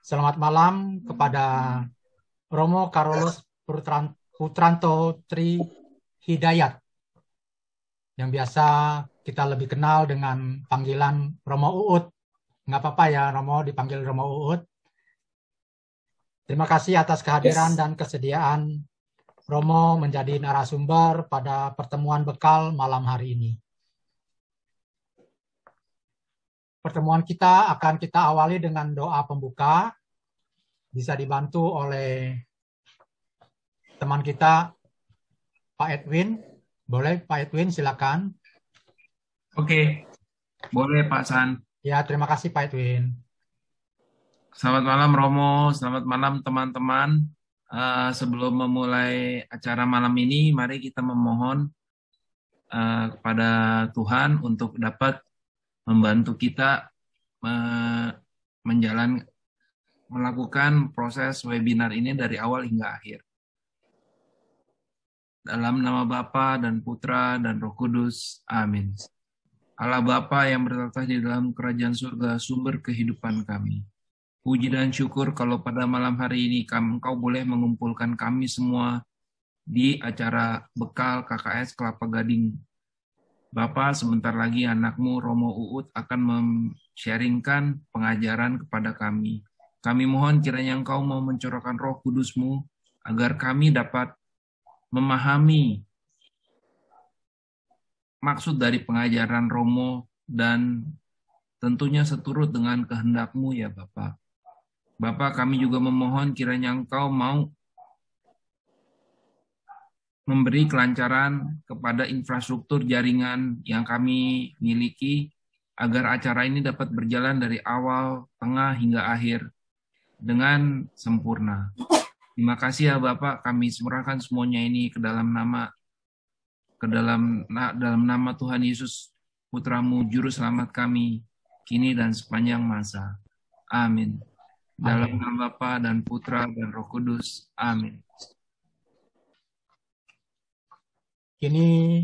Selamat malam kepada Romo Carolus Putranto Tri Hidayat, yang biasa kita lebih kenal dengan panggilan Romo Uut. Nggak apa-apa ya Romo dipanggil Romo Uut. Terima kasih atas kehadiran Yes. dan kesediaan Romo menjadi narasumber pada pertemuan bekal malam hari ini. Pertemuan kita akan kita awali dengan doa pembuka, bisa dibantu oleh teman kita Pak Edwin. Boleh Pak Edwin, silakan. Oke, boleh Pak San. Ya, terima kasih Pak Edwin. Selamat malam Romo, selamat malam teman-teman. Sebelum memulai acara malam ini, mari kita memohon kepada Tuhan untuk dapat membantu kita melakukan proses webinar ini dari awal hingga akhir. Dalam nama Bapa dan Putra dan Roh Kudus. Amin. Allah Bapa yang bertata di dalam kerajaan surga, sumber kehidupan kami. Puji dan syukur kalau pada malam hari ini Engkau boleh mengumpulkan kami semua di acara bekal KKS Kelapa Gading. Bapak, sebentar lagi anakmu Romo Uut akan sharingkan pengajaran kepada kami. Kami mohon kiranya Engkau mau mencurahkan Roh Kudus-Mu agar kami dapat memahami maksud dari pengajaran Romo dan tentunya seturut dengan kehendak-Mu ya Bapak. Bapak, kami juga memohon kiranya Engkau mau memberi kelancaran kepada infrastruktur jaringan yang kami miliki agar acara ini dapat berjalan dari awal, tengah, hingga akhir dengan sempurna. Terima kasih ya Bapak, kami serahkan semuanya ini ke dalam nama Tuhan Yesus, Putra-Mu, Juru Selamat kami, kini dan sepanjang masa. Amin. Dalam nama Bapa dan Putra dan Roh Kudus. Amin. Kini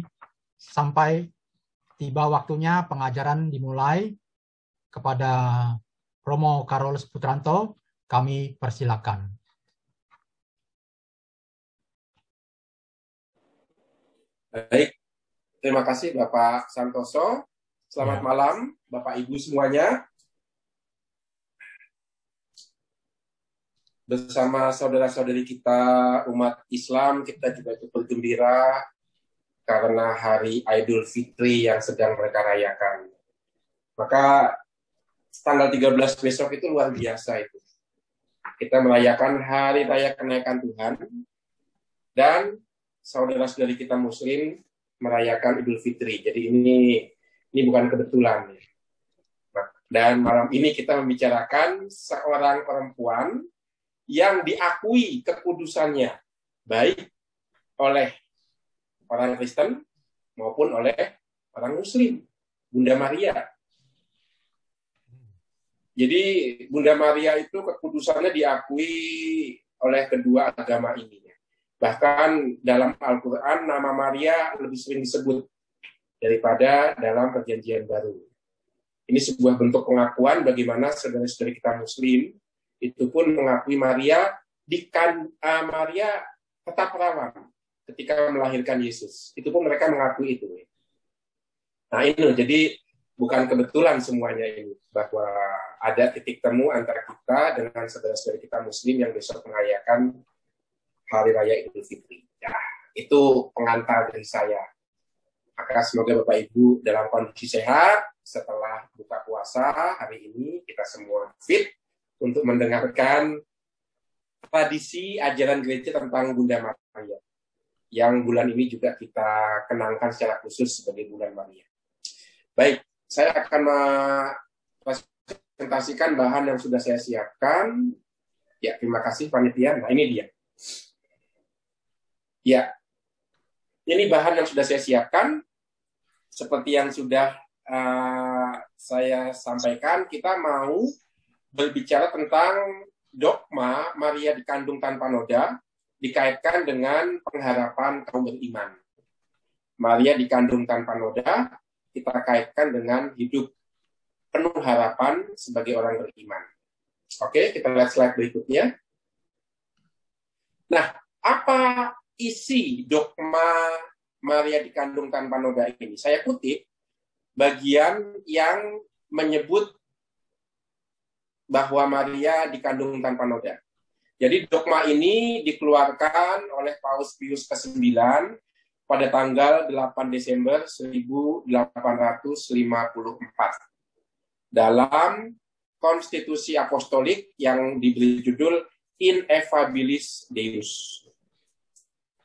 sampai tiba waktunya pengajaran dimulai. Kepada Romo Carolus Putranto, kami persilakan. Baik, terima kasih Bapak Santoso. Selamat malam Bapak Ibu semuanya. Bersama saudara-saudari kita umat Islam, kita juga bergembira karena hari Idul Fitri yang sedang mereka rayakan. Maka tanggal 13 besok itu luar biasa itu. Kita merayakan hari raya kenaikan Tuhan dan saudara-saudari kita Muslim merayakan Idul Fitri. Jadi ini bukan kebetulan. Dan malam ini kita membicarakan seorang perempuan yang diakui kekudusannya baik oleh orang Kristen maupun oleh orang Muslim, Bunda Maria. Jadi Bunda Maria itu kekudusannya diakui oleh kedua agama ini. Bahkan dalam Al-Quran nama Maria lebih sering disebut daripada dalam Perjanjian Baru. Ini sebuah bentuk pengakuan bagaimana saudara-saudari kita Muslim itu pun mengakui Maria Maria tetap perawan ketika melahirkan Yesus. Itu pun mereka mengakui itu. Nah ini jadi bukan kebetulan semuanya ini bahwa ada titik temu antara kita dengan saudara-saudari kita Muslim yang besok merayakan Hari Raya Idul Fitri. Ya, itu pengantar dari saya. Maka semoga Bapak Ibu dalam kondisi sehat setelah buka puasa hari ini kita semua fit untuk mendengarkan tradisi ajaran gereja tentang Bunda Maria. Yang bulan ini juga kita kenangkan secara khusus sebagai bulan Maria. Baik, saya akan presentasikan bahan yang sudah saya siapkan. Ya, terima kasih panitia. Nah, ini dia. Ya, ini bahan yang sudah saya siapkan. Seperti yang sudah saya sampaikan, kita mau berbicara tentang dogma Maria dikandung tanpa noda dikaitkan dengan pengharapan kaum beriman. Maria dikandung tanpa noda kita kaitkan dengan hidup penuh harapan sebagai orang beriman. Oke, kita lihat slide berikutnya. Nah, apa isi dogma Maria dikandung tanpa noda ini? Saya kutip bagian yang menyebut bahwa Maria dikandung tanpa noda. Jadi dogma ini dikeluarkan oleh Paus Pius ke-9 pada tanggal 8 Desember 1854 dalam konstitusi apostolik yang diberi judul Ineffabilis Deus.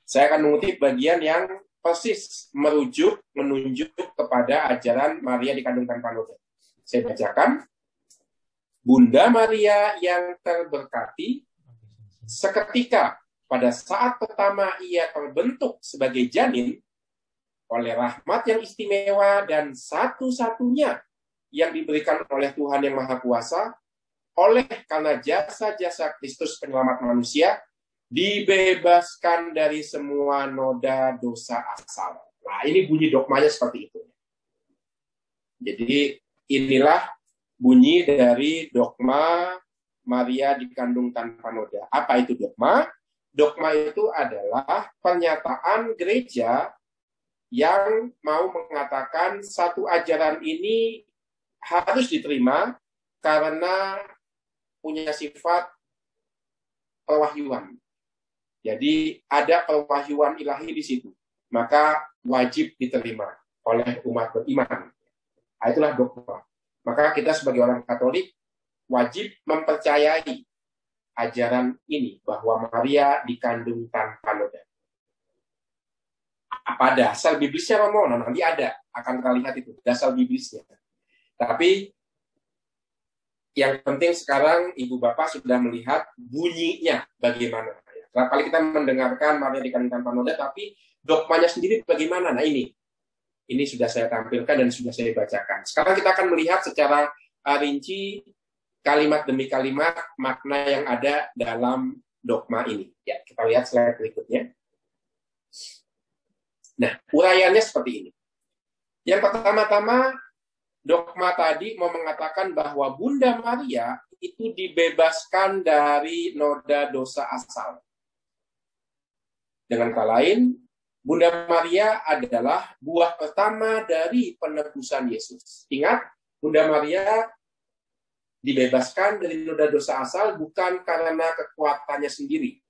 Saya akan mengutip bagian yang persis menunjuk kepada ajaran Maria dikandung tanpa noda. Saya bacakan. Bunda Maria yang terberkati, seketika pada saat pertama ia terbentuk sebagai janin, oleh rahmat yang istimewa dan satu-satunya yang diberikan oleh Tuhan yang Maha Kuasa, oleh karena jasa-jasa Kristus penyelamat manusia, dibebaskan dari semua noda dosa asal. Nah, ini bunyi dogmanya seperti itu. Jadi, inilah bunyi dari dogma Maria dikandung tanpa noda. Apa itu dogma? Dogma itu adalah pernyataan gereja yang mau mengatakan satu ajaran ini harus diterima karena punya sifat perwahyuan. Jadi ada perwahyuan ilahi di situ. Maka wajib diterima oleh umat beriman. Itulah dogma. Maka kita sebagai orang Katolik wajib mempercayai ajaran ini bahwa Maria dikandung tanpa noda. Apa dasar biblisnya, Romo? Nah, nanti akan kita lihat itu dasar biblisnya. Tapi yang penting sekarang Ibu Bapak sudah melihat bunyinya bagaimana. Kerap kali kita mendengarkan Maria dikandung tanpa noda, tapi dogmanya sendiri bagaimana? Nah, ini sudah saya tampilkan dan sudah saya bacakan. Sekarang kita akan melihat secara rinci kalimat demi kalimat makna yang ada dalam dogma ini. Ya, kita lihat slide berikutnya. Nah, uraiannya seperti ini. Yang pertama-tama, dogma tadi mau mengatakan bahwa Bunda Maria itu dibebaskan dari noda dosa asal. Dengan kata lain, Bunda Maria adalah buah pertama dari penebusan Yesus. Ingat, Bunda Maria dibebaskan dari noda dosa asal bukan karena kekuatannya sendiri,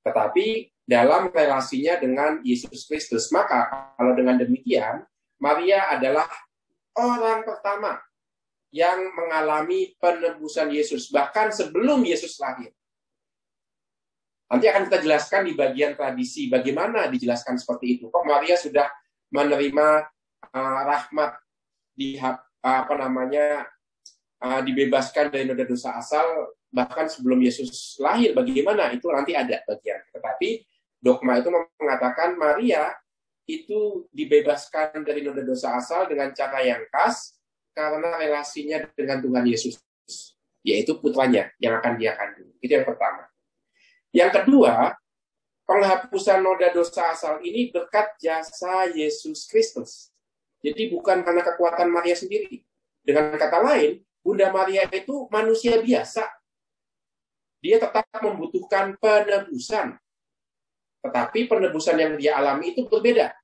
tetapi dalam relasinya dengan Yesus Kristus. Maka kalau dengan demikian, Maria adalah orang pertama yang mengalami penebusan Yesus, bahkan sebelum Yesus lahir. Nanti akan kita jelaskan di bagian tradisi bagaimana dijelaskan seperti itu. Kok Maria sudah menerima rahmat dibebaskan dari noda dosa asal bahkan sebelum Yesus lahir. Bagaimana? Itu nanti ada bagian. Tetapi dogma itu mengatakan Maria itu dibebaskan dari noda dosa asal dengan cara yang khas karena relasinya dengan Tuhan Yesus, yaitu putranya yang akan dia kandung. Itu yang pertama. Yang kedua, penghapusan noda dosa asal ini berkat jasa Yesus Kristus. Jadi bukan karena kekuatan Maria sendiri. Dengan kata lain, Bunda Maria itu manusia biasa. Dia tetap membutuhkan penebusan. Tetapi penebusan yang dia alami itu berbeda.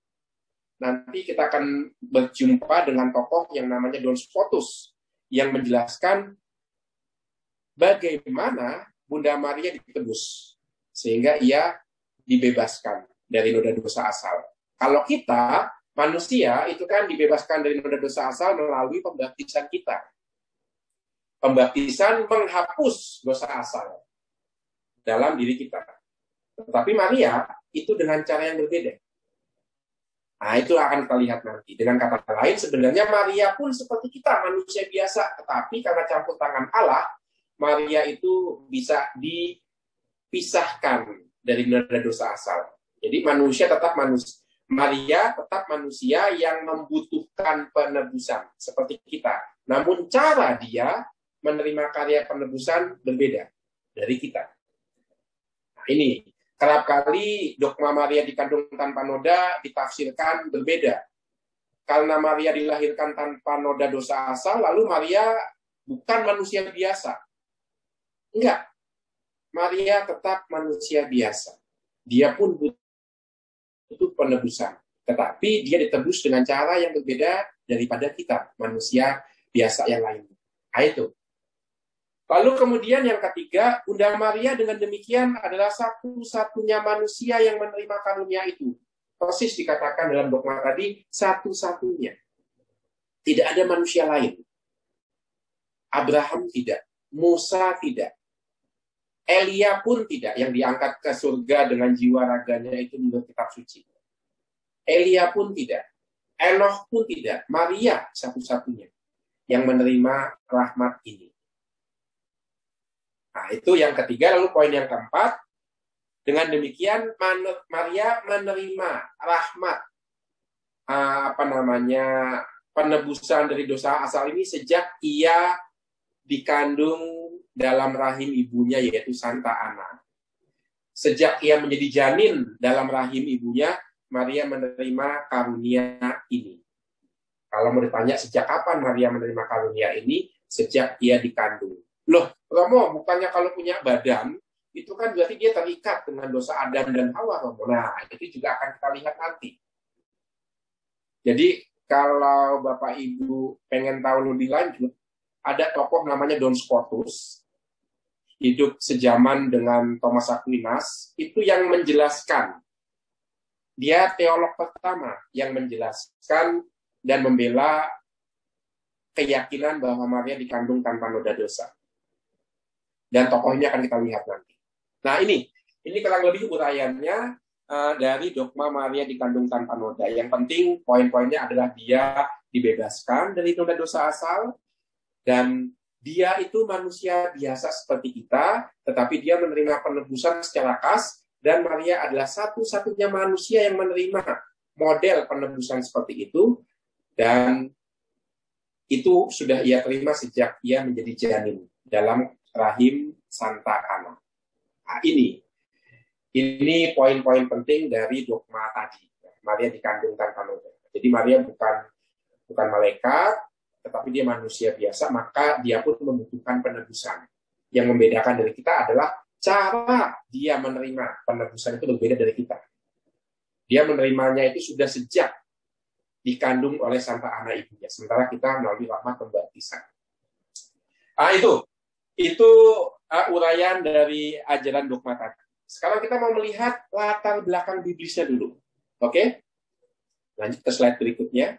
Nanti kita akan berjumpa dengan tokoh yang namanya Don Scotus yang menjelaskan bagaimana Bunda Maria ditebus sehingga ia dibebaskan dari noda dosa asal. Kalau kita manusia itu kan dibebaskan dari noda dosa asal melalui pembaptisan kita. Pembaptisan menghapus dosa asal dalam diri kita. Tetapi Maria itu dengan cara yang berbeda. Nah, itu akan kita lihat nanti. Dengan kata lain, sebenarnya Maria pun seperti kita, manusia biasa. Tetapi karena campur tangan Allah, Maria itu bisa dipisahkan dari noda dosa asal. Jadi manusia tetap manusia. Maria tetap manusia yang membutuhkan penebusan, seperti kita. Namun cara dia menerima karya penebusan berbeda dari kita. Nah, ini kerap kali dogma Maria dikandung tanpa noda ditafsirkan berbeda. Karena Maria dilahirkan tanpa noda dosa asal, lalu Maria bukan manusia biasa. Enggak. Maria tetap manusia biasa. Dia pun butuh penebusan. Tetapi dia ditebus dengan cara yang berbeda daripada kita, manusia biasa yang lain. Nah, itu. Lalu kemudian yang ketiga, Bunda Maria dengan demikian adalah satu-satunya manusia yang menerima karunia itu. Persis dikatakan dalam dogma tadi, satu-satunya. Tidak ada manusia lain. Abraham tidak. Musa tidak. Elia pun tidak, yang diangkat ke surga dengan jiwa raganya itu menurut kitab suci. Elia pun tidak. Enoch pun tidak. Maria satu-satunya yang menerima rahmat ini. Nah, itu yang ketiga. Lalu poin yang keempat, dengan demikian Maria menerima rahmat penebusan dari dosa asal ini sejak ia dikandung dalam rahim ibunya, yaitu Santa Ana. Sejak ia menjadi janin dalam rahim ibunya, Maria menerima karunia ini. Kalau mau ditanya sejak kapan Maria menerima karunia ini, sejak ia dikandung. Loh, Romo, bukannya kalau punya badan, itu kan berarti dia terikat dengan dosa Adam dan Hawa, Romo. Nah, itu juga akan kita lihat nanti. Jadi, kalau Bapak Ibu pengen tahu lebih lanjut, ada tokoh namanya Don Scotus, hidup sejaman dengan Thomas Aquinas, itu yang menjelaskan. Dia teolog pertama yang menjelaskan dan membela keyakinan bahwa Maria dikandung tanpa noda dosa. Dan tokoh ini akan kita lihat nanti. Nah, ini kurang lebih uraiannya dari dogma Maria dikandung tanpa noda. Yang penting poin-poinnya adalah dia dibebaskan dari noda dosa asal, dan dia itu manusia biasa seperti kita, tetapi dia menerima penebusan secara khas, dan Maria adalah satu-satunya manusia yang menerima model penebusan seperti itu, dan itu sudah ia terima sejak ia menjadi janin dalam rahim Santa Ana. Nah, ini poin-poin penting dari dogma tadi. Maria dikandung tanpa noda. Jadi Maria bukan malaikat, tetapi dia manusia biasa, maka dia pun membutuhkan penebusan. Yang membedakan dari kita adalah cara dia menerima penebusan itu berbeda dari kita. Dia menerimanya itu sudah sejak dikandung oleh Santa Ana ibunya, sementara kita melalui rahmat pembaptisan. Itu uraian dari ajaran dogma tadi. Sekarang kita mau melihat latar belakang biblisnya dulu. Oke? Lanjut ke slide berikutnya.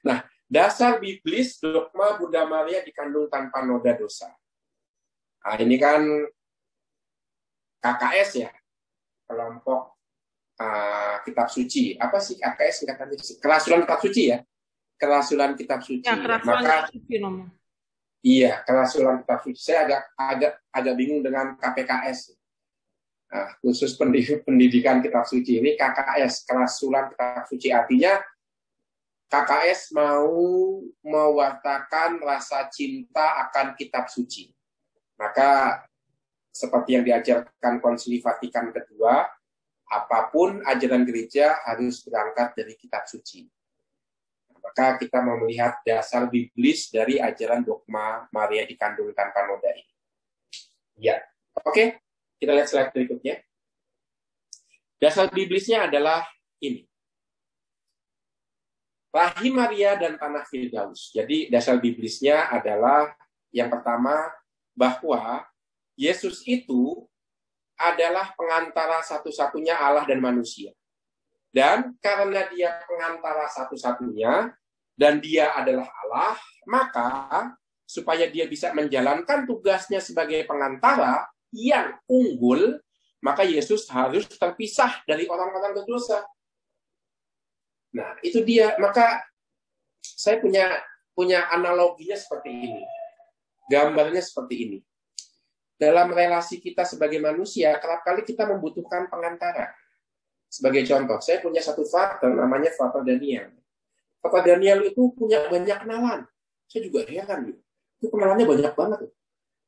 Nah, dasar biblis dogma Bunda Maria dikandung tanpa noda dosa. Nah, ini kan KKS ya, kelompok kitab suci. Apa sih KKS singkatannya? Kerasulan kitab suci ya. Kerasulan kitab suci. Ya, kerasulan kitab suci nomor. Iya, kerasulan kitab suci. Saya agak bingung dengan KPKS. Nah, khusus pendidikan kitab suci ini KKS, kerasulan kitab suci, artinya KKS mau mewartakan rasa cinta akan kitab suci. Maka seperti yang diajarkan Konsili Vatikan kedua, apapun ajaran gereja harus berangkat dari kitab suci. Maka kita mau melihat dasar biblis dari ajaran dogma Maria dikandung tanpa noda ini. Ya, oke. Kita lihat slide berikutnya. Dasar biblisnya adalah ini. Rahim Maria dan tanah Firdaus. Jadi dasar biblisnya adalah yang pertama, bahwa Yesus itu adalah pengantara satu-satunya Allah dan manusia. Dan karena dia pengantara satu-satunya, dan dia adalah Allah, maka supaya dia bisa menjalankan tugasnya sebagai pengantara yang unggul, maka Yesus harus terpisah dari orang-orang berdosa. Nah, itu dia. Maka saya punya analoginya seperti ini. Gambarnya seperti ini. Dalam relasi kita sebagai manusia, kerap kali kita membutuhkan pengantara. Sebagai contoh, saya punya satu frater, namanya frater Daniel. Frater Daniel itu punya banyak kenalan. Saya juga heran. Itu kenalannya banyak banget.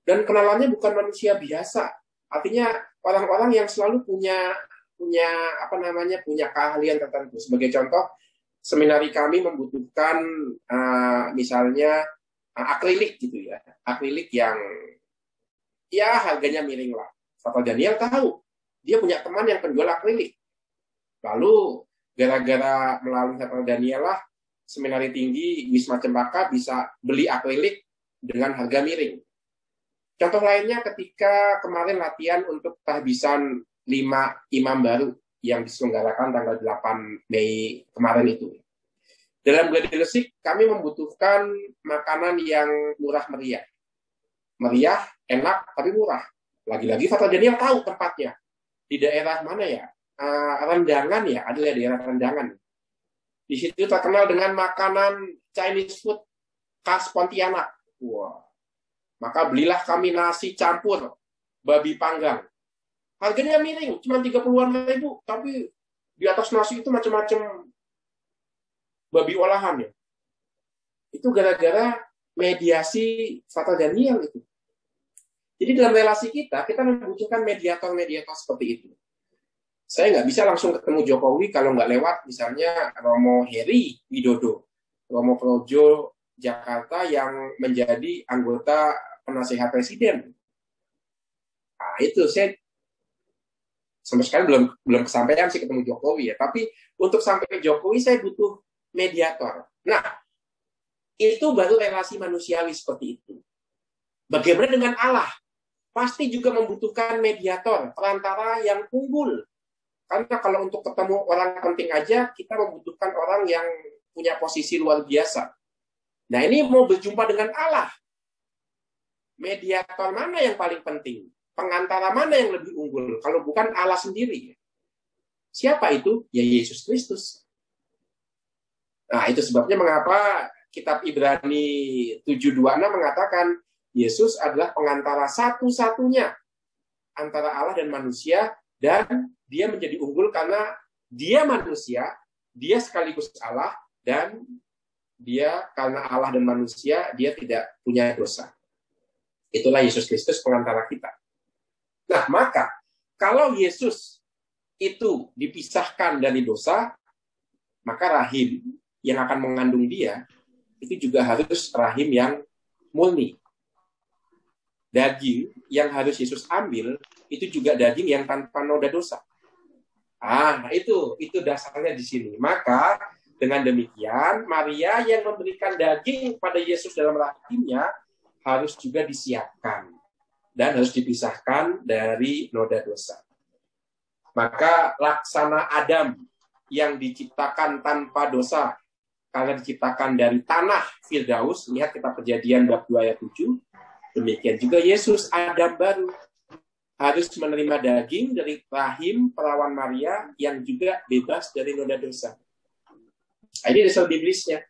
Dan kenalannya bukan manusia biasa. Artinya orang-orang yang selalu punya keahlian tertentu. Sebagai contoh, seminari kami membutuhkan misalnya akrilik gitu ya. Akrilik yang ya harganya miring lah. Father Daniel tahu, dia punya teman yang penjual akrilik. Lalu gara-gara melalui Father Daniel lah, seminari tinggi Wisma Cempaka bisa beli akrilik dengan harga miring. Contoh lainnya ketika kemarin latihan untuk tahbisan 5 imam baru yang diselenggarakan tanggal 8 Mei kemarin itu. Dalam Gladi Resik, kami membutuhkan makanan yang murah meriah. Meriah, enak, tapi murah. Lagi-lagi Father Daniel tahu tempatnya. Di daerah mana ya? Rendangan ya, ada daerah Rendangan. Di situ terkenal dengan makanan Chinese food khas Pontianak. Wah. Maka belilah kami nasi campur babi panggang. Harganya miring, cuma 30-an ribu, tapi di atas nasi itu macam-macam babi olahan ya. Itu gara-gara mediasi Father Daniel itu. Jadi dalam relasi kita membutuhkan mediator-mediator seperti itu. Saya nggak bisa langsung ketemu Jokowi kalau nggak lewat misalnya Romo Heri Widodo, Romo Projo Jakarta yang menjadi anggota penasehat presiden. Nah, itu saya sampai sekarang belum kesampaian sih ketemu Jokowi ya. Tapi untuk sampai ke Jokowi saya butuh mediator. Nah, itu baru relasi manusiawi seperti itu. Bagaimana dengan Allah? Pasti juga membutuhkan mediator, perantara yang unggul. Karena kalau untuk ketemu orang penting aja, kita membutuhkan orang yang punya posisi luar biasa. Nah, ini mau berjumpa dengan Allah. Mediator mana yang paling penting? Pengantara mana yang lebih unggul? Kalau bukan Allah sendiri. Siapa itu? Ya Yesus Kristus. Nah, itu sebabnya mengapa kitab Ibrani 7:26 mengatakan Yesus adalah pengantara satu-satunya antara Allah dan manusia, dan dia menjadi unggul karena dia manusia, dia sekaligus Allah, dan dia karena Allah dan manusia, dia tidak punya dosa. Itulah Yesus Kristus pengantara kita. Nah, maka kalau Yesus itu dipisahkan dari dosa, maka rahim yang akan mengandung dia, itu juga harus rahim yang murni. Daging yang harus Yesus ambil, itu juga daging yang tanpa noda dosa. Nah itu dasarnya di sini. Maka dengan demikian, Maria yang memberikan daging pada Yesus dalam rahimnya, harus juga disiapkan. Dan harus dipisahkan dari noda dosa. Maka laksana Adam yang diciptakan tanpa dosa, karena diciptakan dari tanah Firdaus, lihat kita Kejadian bab 2 ayat 7, demikian juga Yesus, Adam baru, harus menerima daging dari rahim perawan Maria yang juga bebas dari noda dosa. Ini dasar biblisnya.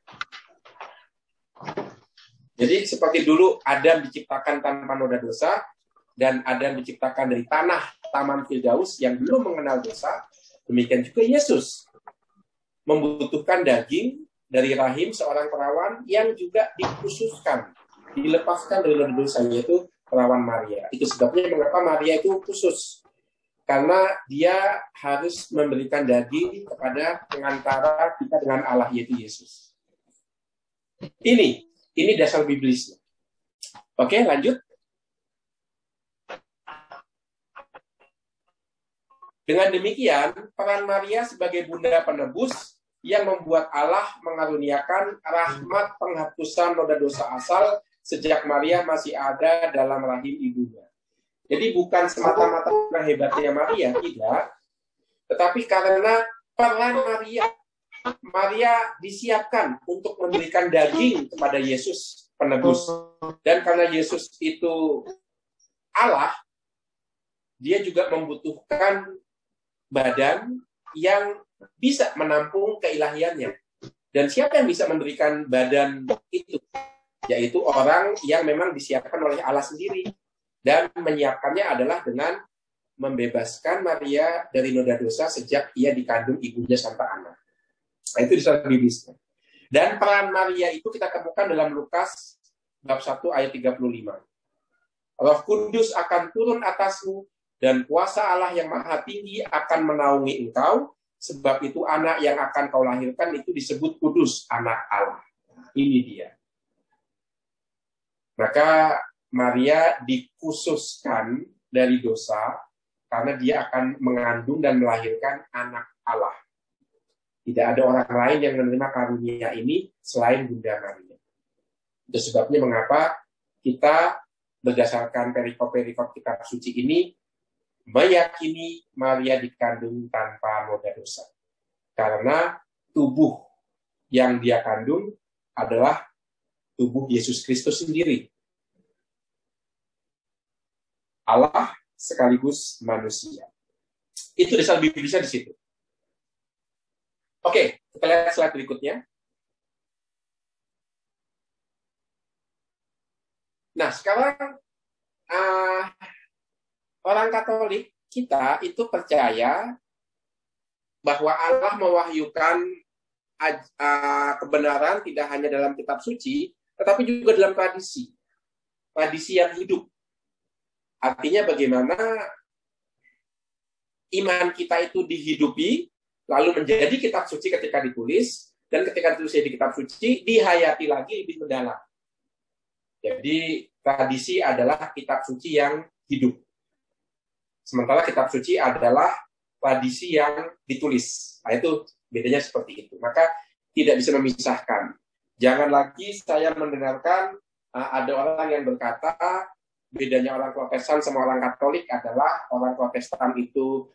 Jadi seperti dulu Adam diciptakan tanpa noda dosa, dan Adam diciptakan dari tanah Taman Firdaus yang belum mengenal dosa, demikian juga Yesus membutuhkan daging dari rahim seorang perawan yang juga dikhususkan, dilepaskan dari noda dosa, yaitu perawan Maria. Itu sebabnya mengapa Maria itu khusus. Karena dia harus memberikan daging kepada pengantara kita dengan Allah, yaitu Yesus. Ini dasar biblisnya. Oke, lanjut. Dengan demikian, peran Maria sebagai bunda penebus yang membuat Allah mengaruniakan rahmat penghapusan noda dosa asal sejak Maria masih ada dalam rahim ibunya. Jadi bukan semata-mata karena hebatnya Maria, tidak. Tetapi karena peran Maria disiapkan untuk memberikan daging kepada Yesus penebus. Dan karena Yesus itu Allah, dia juga membutuhkan badan yang bisa menampung keilahiannya. Dan siapa yang bisa memberikan badan itu? Yaitu orang yang memang disiapkan oleh Allah sendiri. Dan menyiapkannya adalah dengan membebaskan Maria dari noda dosa sejak ia dikandung ibunya sampai anak. Nah, itu disebut biblisnya. Dan peran Maria itu kita temukan dalam Lukas bab 1 ayat 35. Roh Kudus akan turun atasmu, dan kuasa Allah yang maha tinggi akan menaungi engkau, sebab itu anak yang akan kau lahirkan itu disebut kudus, anak Allah. Ini dia. Maka Maria dikhususkan dari dosa karena dia akan mengandung dan melahirkan anak Allah. Tidak ada orang lain yang menerima karunia ini selain Bunda Maria. Itu sebabnya mengapa kita berdasarkan perikop-perikop kitab suci ini meyakini Maria dikandung tanpa noda dosa. Karena tubuh yang dia kandung adalah tubuh Yesus Kristus sendiri. Allah sekaligus manusia. Itu dasar Biblisnya di situ. Oke, kita lihat slide berikutnya. Nah, sekarang orang Katolik kita itu percaya bahwa Allah mewahyukan kebenaran tidak hanya dalam kitab suci, tetapi juga dalam tradisi yang hidup. Artinya bagaimana iman kita itu dihidupi, lalu menjadi kitab suci ketika ditulis, dan ketika ditulis di kitab suci, dihayati lagi lebih mendalam. Jadi tradisi adalah kitab suci yang hidup. Sementara kitab suci adalah tradisi yang ditulis. Nah, itu bedanya seperti itu. Maka tidak bisa memisahkan. Jangan lagi saya mendengarkan ada orang yang berkata, bedanya orang Protestan sama orang Katolik adalah orang Protestan itu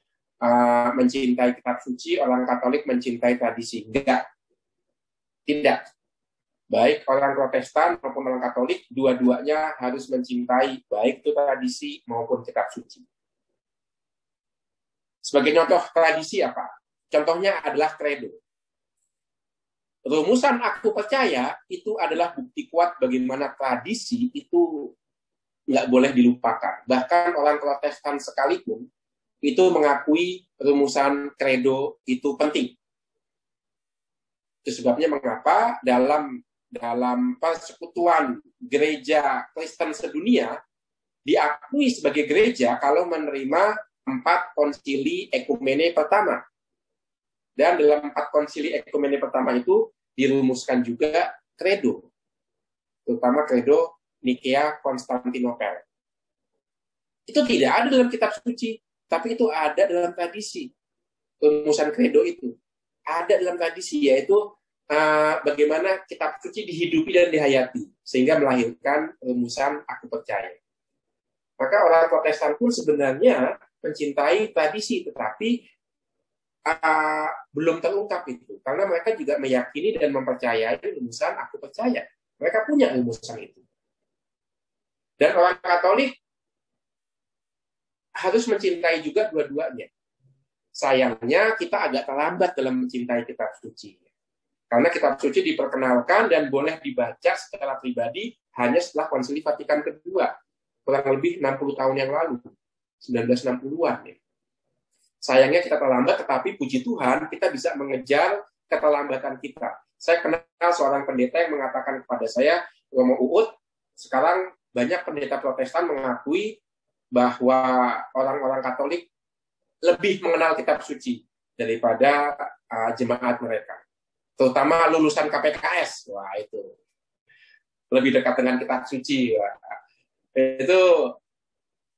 mencintai kitab suci, orang Katolik mencintai tradisi. Enggak. Tidak. Baik orang Protestan maupun orang Katolik, dua-duanya harus mencintai baik itu tradisi maupun kitab suci. Sebagai contoh tradisi apa? Contohnya adalah kredo. Rumusan aku percaya itu adalah bukti kuat bagaimana tradisi itu nggak boleh dilupakan. Bahkan orang Protestan sekalipun itu mengakui rumusan kredo itu penting. Itu sebabnya mengapa dalam persekutuan gereja Kristen sedunia diakui sebagai gereja kalau menerima 4 konsili ekumene pertama. Dan dalam 4 konsili ekumene pertama itu dirumuskan juga kredo. Terutama kredo Nikea Konstantinopel. Itu tidak ada dalam kitab suci, tapi itu ada dalam tradisi. Rumusan kredo itu ada dalam tradisi, yaitu bagaimana kitab suci dihidupi dan dihayati, sehingga melahirkan rumusan aku percaya. Maka orang Protestan pun sebenarnya mencintai tradisi, tetapi belum terungkap itu. Karena mereka juga meyakini dan mempercayai rumusan aku percaya. Mereka punya rumusan itu. Dan orang Katolik harus mencintai juga dua-duanya. Sayangnya kita agak terlambat dalam mencintai kitab suci. Karena kitab suci diperkenalkan dan boleh dibaca secara pribadi hanya setelah Konsili Vatikan kedua. Kurang lebih 60 tahun yang lalu. 1960-an. Ya. Sayangnya kita terlambat, tetapi puji Tuhan kita bisa mengejar keterlambatan kita. Saya kenal seorang pendeta yang mengatakan kepada saya, Romo Uut, sekarang banyak pendeta Protestan mengakui bahwa orang-orang Katolik lebih mengenal kitab suci daripada jemaat mereka. Terutama lulusan KPKS. Wah, itu lebih dekat dengan kitab suci. Wah. Itu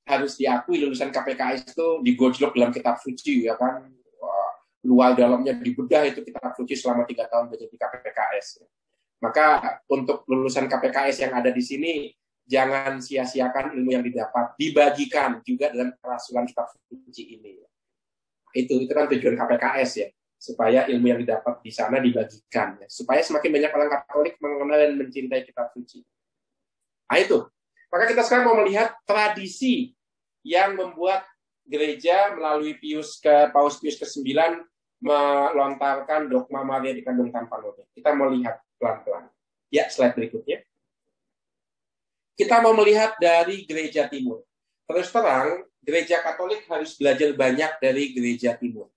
harus diakui, lulusan KPKS itu digojlok dalam kitab suci, ya kan. Wah, luar dalamnya dibedah itu kitab suci selama 3 tahun menjadi KPKS. Maka untuk lulusan KPKS yang ada di sini, jangan sia-siakan ilmu yang didapat, dibagikan juga dalam kerasulan kitab suci ini. Itu kan tujuan KPKS ya, supaya ilmu yang didapat di sana dibagikan, ya. Supaya semakin banyak orang Katolik mengenal dan mencintai kitab suci. Nah itu. Maka kita sekarang mau melihat tradisi yang membuat gereja melalui Paus Pius ke-9 melontarkan dogma Maria dikandung tanpa noda. Kita mau lihat pelan-pelan. Ya, slide berikutnya. Kita mau melihat dari gereja timur. Terus terang, gereja Katolik harus belajar banyak dari gereja timur.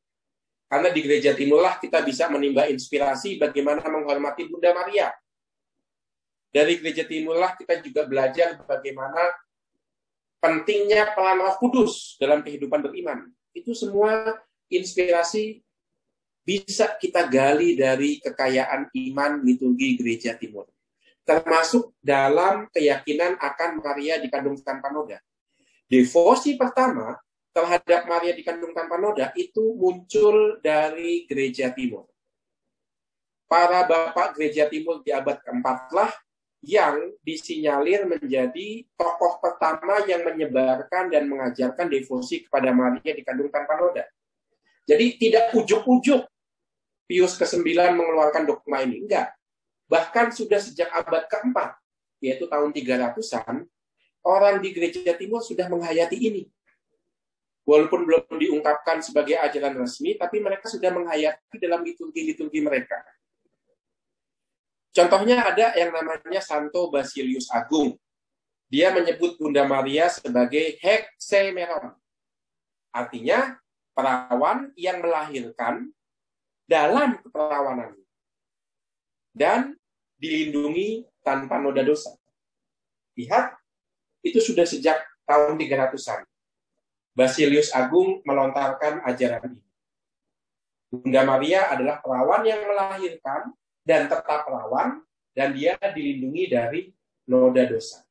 Karena di gereja timurlah kita bisa menimba inspirasi bagaimana menghormati Bunda Maria. Dari gereja timurlah kita juga belajar bagaimana pentingnya peran Roh Kudus dalam kehidupan beriman. Itu semua inspirasi bisa kita gali dari kekayaan iman liturgi gereja timur. termasuk dalam keyakinan akan Maria dikandung tanpa noda. Devosi pertama terhadap Maria dikandung tanpa noda itu muncul dari gereja timur. Para bapak gereja timur di abad keempat lah yang disinyalir menjadi tokoh pertama yang menyebarkan dan mengajarkan devosi kepada Maria dikandung tanpa noda. Jadi tidak ujuk-ujuk Pius ke-9 mengeluarkan dogma ini. Enggak. Bahkan sudah sejak abad keempat, yaitu tahun 300-an, orang di gereja timur sudah menghayati ini. Walaupun belum diungkapkan sebagai ajaran resmi, tapi mereka sudah menghayati dalam liturgi-liturgi mereka. Contohnya ada yang namanya Santo Basilius Agung. Dia menyebut Bunda Maria sebagai Hexaemeron. Artinya, perawan yang melahirkan dalam keperawanan dan dilindungi tanpa noda dosa. Lihat, itu sudah sejak tahun 300-an. Basilius Agung melontarkan ajaran ini. Bunda Maria adalah perawan yang melahirkan dan tetap perawan, dan dia dilindungi dari noda dosa.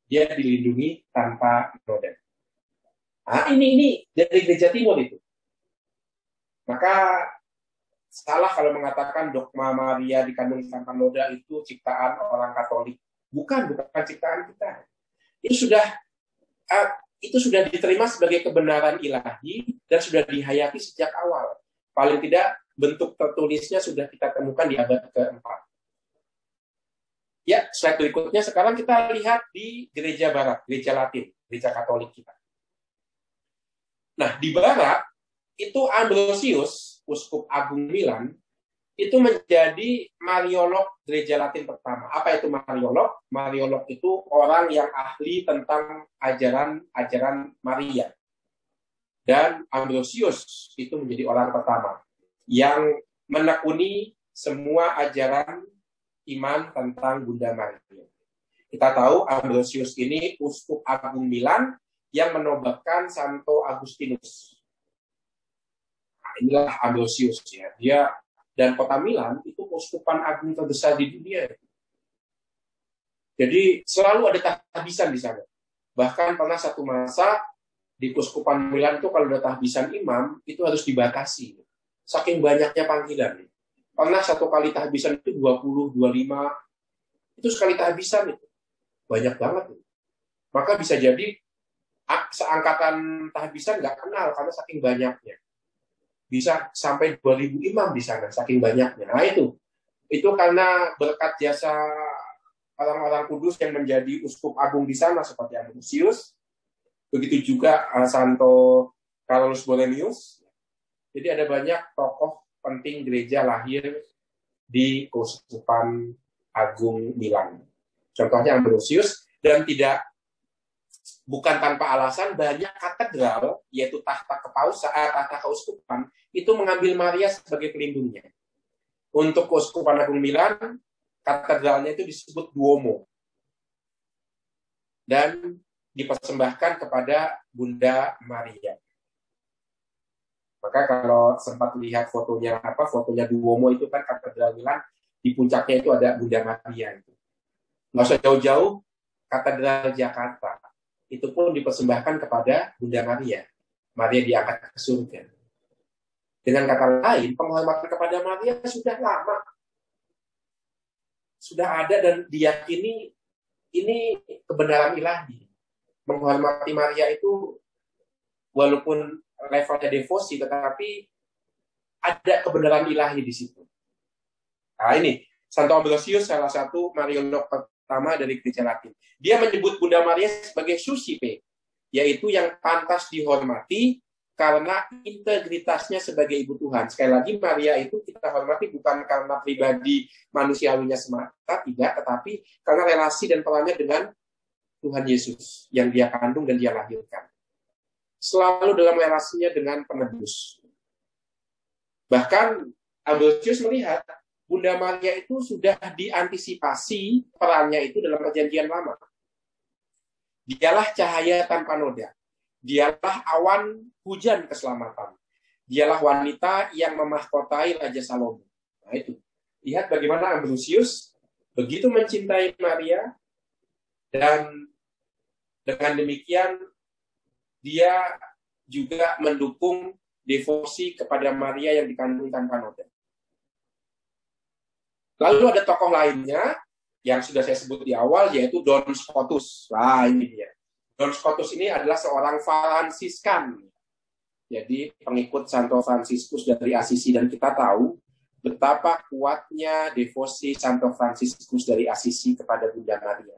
Dia dilindungi tanpa noda. Nah, ini dari gereja timur itu. Maka salah kalau mengatakan dogma Maria dikandung tanpa noda itu ciptaan orang Katolik. Bukan ciptaan kita. Itu sudah diterima sebagai kebenaran ilahi dan sudah dihayati sejak awal. Paling tidak bentuk tertulisnya sudah kita temukan di abad ke-4. Ya, slide berikutnya sekarang kita lihat di gereja barat, gereja Latin, gereja Katolik kita. Nah, di barat itu Ambrosius, uskup agung Milan, itu menjadi mariolog gereja Latin pertama. Apa itu mariolog? Mariolog itu orang yang ahli tentang ajaran Maria. Dan Ambrosius itu menjadi orang pertama yang menekuni semua ajaran iman tentang Bunda Maria. Kita tahu Ambrosius ini uskup agung Milan yang menobatkan Santo Agustinus. Inilah Ambrosius ya. Dia dan kota Milan itu uskupan agung terbesar di dunia. Jadi selalu ada tahbisan di sana. Bahkan pernah satu masa di uskupan Milan itu kalau ada tahbisan imam itu harus dibatasi. Saking banyaknya panggilan. Pernah satu kali tahbisan itu 20, 25. Itu sekali tahbisan itu. Banyak banget. Maka bisa jadi seangkatan tahbisan nggak kenal karena saking banyaknya. Bisa sampai 2.000 imam di sana, saking banyaknya. Nah itu karena berkat jasa orang-orang kudus yang menjadi uskup agung di sana, seperti Ambrosius, begitu juga Santo Carolus Borromeus. Jadi ada banyak tokoh penting gereja lahir di keuskupan agung Milan. Contohnya Ambrosius, dan bukan tanpa alasan banyak katedral, yaitu tahta keuskupan, itu mengambil Maria sebagai pelindungnya. Untuk keuskupan agung Milan, katedralnya itu disebut Duomo. Dan dipersembahkan kepada Bunda Maria. Maka kalau sempat lihat fotonya Duomo itu kan katedral Milan, di puncaknya itu ada Bunda Maria. Nggak usah jauh-jauh, katedral Jakarta. Itu pun dipersembahkan kepada Bunda Maria. Maria diangkat ke surga. Dengan kata lain, penghormatan kepada Maria sudah lama. Sudah ada dan diyakini ini kebenaran ilahi. Menghormati Maria itu walaupun levelnya devosi, tetapi ada kebenaran ilahi di situ. Nah ini, Santo Ambrosius salah satu mariolog pertama dari gereja Latin. Dia menyebut Bunda Maria sebagai Susipe, yaitu yang pantas dihormati karena integritasnya sebagai ibu Tuhan. Sekali lagi, Maria itu kita hormati bukan karena pribadi manusiawinya semata, tidak, tetapi karena relasi dan perannya dengan Tuhan Yesus yang dia kandung dan dia lahirkan. Selalu dalam relasinya dengan penebus. Bahkan Ambrosius melihat Bunda Maria itu sudah diantisipasi perannya itu dalam Perjanjian Lama. Dialah cahaya tanpa noda. Dialah awan hujan keselamatan. Dialah wanita yang memahkotai Raja Salomo. Nah itu. Lihat bagaimana Ambrosius begitu mencintai Maria, dan dengan demikian dia juga mendukung devosi kepada Maria yang dikandung tanpa noda. Lalu ada tokoh lainnya yang sudah saya sebut di awal, yaitu Don Scotus. Nah, ini dia. Don Scotus ini adalah seorang Fransiskan. Jadi pengikut Santo Fransiskus dari Assisi, dan kita tahu betapa kuatnya devosi Santo Fransiskus dari Assisi kepada Bunda Maria.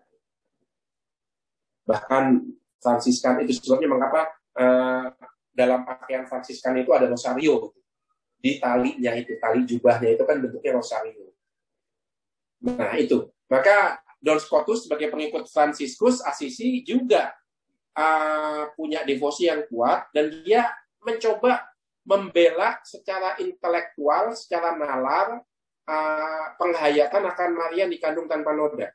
Bahkan Fransiskan itu sebabnya mengapa dalam pakaian Fransiskan itu ada rosario. Di talinya itu, tali jubahnya itu kan bentuknya rosario. Nah itu, maka Don Scotus sebagai pengikut Fransiskus Assisi juga punya devosi yang kuat, dan dia mencoba membela secara intelektual, secara nalar, penghayatan akan Maria dikandung tanpa noda.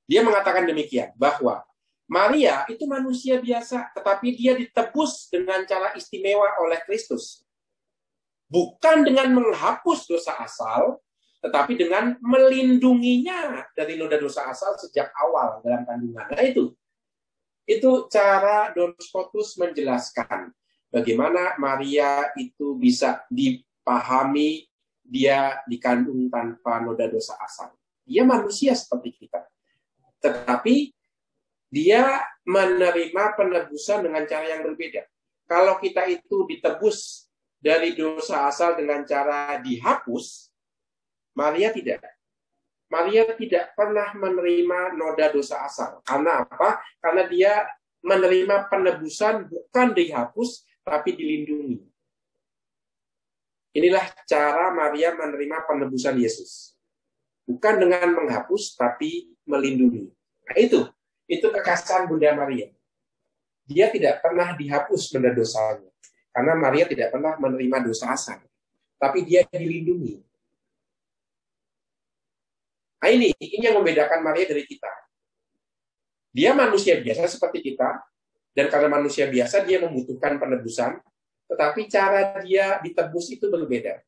Dia mengatakan demikian, bahwa Maria itu manusia biasa, tetapi dia ditebus dengan cara istimewa oleh Kristus. Bukan dengan menghapus dosa asal, tetapi dengan melindunginya dari noda dosa asal sejak awal dalam kandungan. Nah itu cara Don Scotus menjelaskan bagaimana Maria itu bisa dipahami, dia dikandung tanpa noda dosa asal. Dia manusia seperti kita, tetapi dia menerima penebusan dengan cara yang berbeda. Kalau kita itu ditebus dari dosa asal dengan cara dihapus, Maria tidak. Maria tidak pernah menerima noda dosa asal. Karena apa? Karena dia menerima penebusan bukan dihapus, tapi dilindungi. Inilah cara Maria menerima penebusan Yesus. Bukan dengan menghapus, tapi melindungi. Nah itu kekasihan Bunda Maria. Dia tidak pernah dihapus noda dosanya. Karena Maria tidak pernah menerima dosa asal. Tapi dia dilindungi. Nah ini yang membedakan Maria dari kita. Dia manusia biasa seperti kita, dan karena manusia biasa dia membutuhkan penebusan, tetapi cara dia ditebus itu berbeda.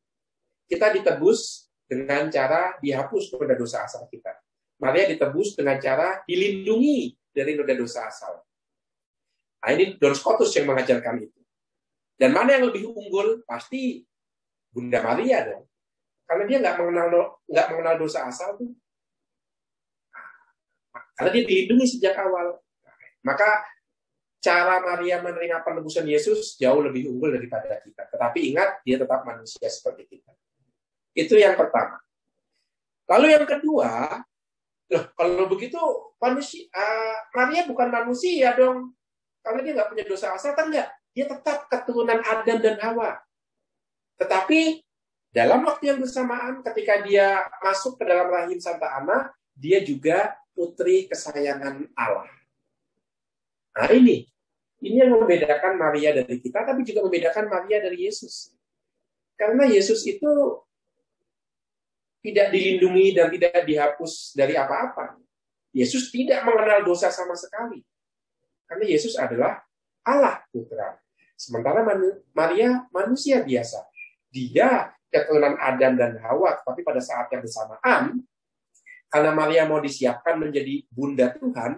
Kita ditebus dengan cara dihapus noda dosa asal kita. Maria ditebus dengan cara dilindungi dari noda dosa asal. Nah ini Don Scotus yang mengajarkan itu. Dan mana yang lebih unggul? Pasti Bunda Maria dong. Karena dia nggak mengenal dosa asal tuh. Karena dia dilindungi sejak awal. Maka cara Maria menerima penebusan Yesus jauh lebih unggul daripada kita. Tetapi ingat, dia tetap manusia seperti kita. Itu yang pertama. Lalu yang kedua, kalau begitu Maria bukan manusia dong. Karena dia nggak punya dosa asal, kan nggak? Dia tetap keturunan Adam dan Hawa. Tetapi dalam waktu yang bersamaan, ketika dia masuk ke dalam rahim Santa Ana, dia juga putri kesayangan Allah. Nah ini yang membedakan Maria dari kita, tapi juga membedakan Maria dari Yesus. Karena Yesus itu tidak dilindungi dan tidak dihapus dari apa-apa. Yesus tidak mengenal dosa sama sekali. Karena Yesus adalah Allah Putra. Sementara Maria manusia biasa. Dia keturunan Adam dan Hawa, tapi pada saat yang bersamaan, karena Maria mau disiapkan menjadi bunda Tuhan,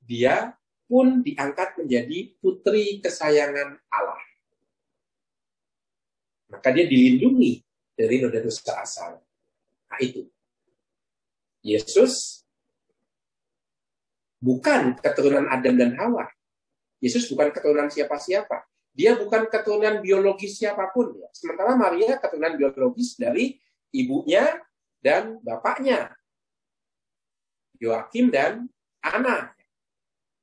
dia pun diangkat menjadi putri kesayangan Allah. Maka dia dilindungi dari noda dosa asal. Nah itu. Yesus bukan keturunan Adam dan Hawa. Yesus bukan keturunan siapa-siapa. Dia bukan keturunan biologis siapapun. Sementara Maria keturunan biologis dari ibunya dan bapaknya, Yoakim dan Ana.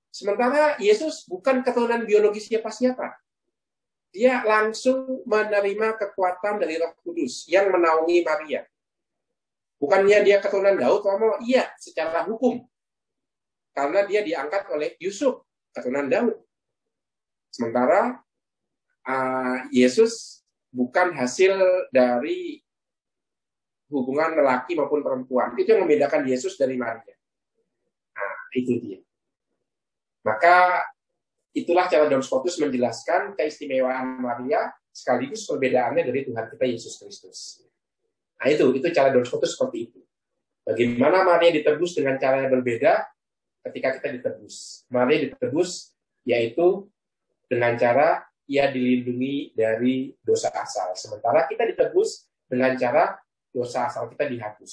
Sementara Yesus bukan keturunan biologis siapa-siapa. Dia langsung menerima kekuatan dari Roh Kudus yang menaungi Maria. Bukannya dia keturunan Daud, iya, secara hukum. Karena dia diangkat oleh Yusuf, keturunan Daud. Sementara Yesus bukan hasil dari hubungan lelaki maupun perempuan. Itu yang membedakan Yesus dari Maria. Nah, itu dia. Maka itulah cara Don Scotus menjelaskan keistimewaan Maria sekaligus perbedaannya dari Tuhan kita Yesus Kristus. Nah itu cara Don Scotus seperti itu. Bagaimana Maria ditebus dengan cara yang berbeda ketika kita ditebus. Maria ditebus yaitu dengan cara ia dilindungi dari dosa asal. Sementara kita ditebus dengan cara dosa asal kita dihapus.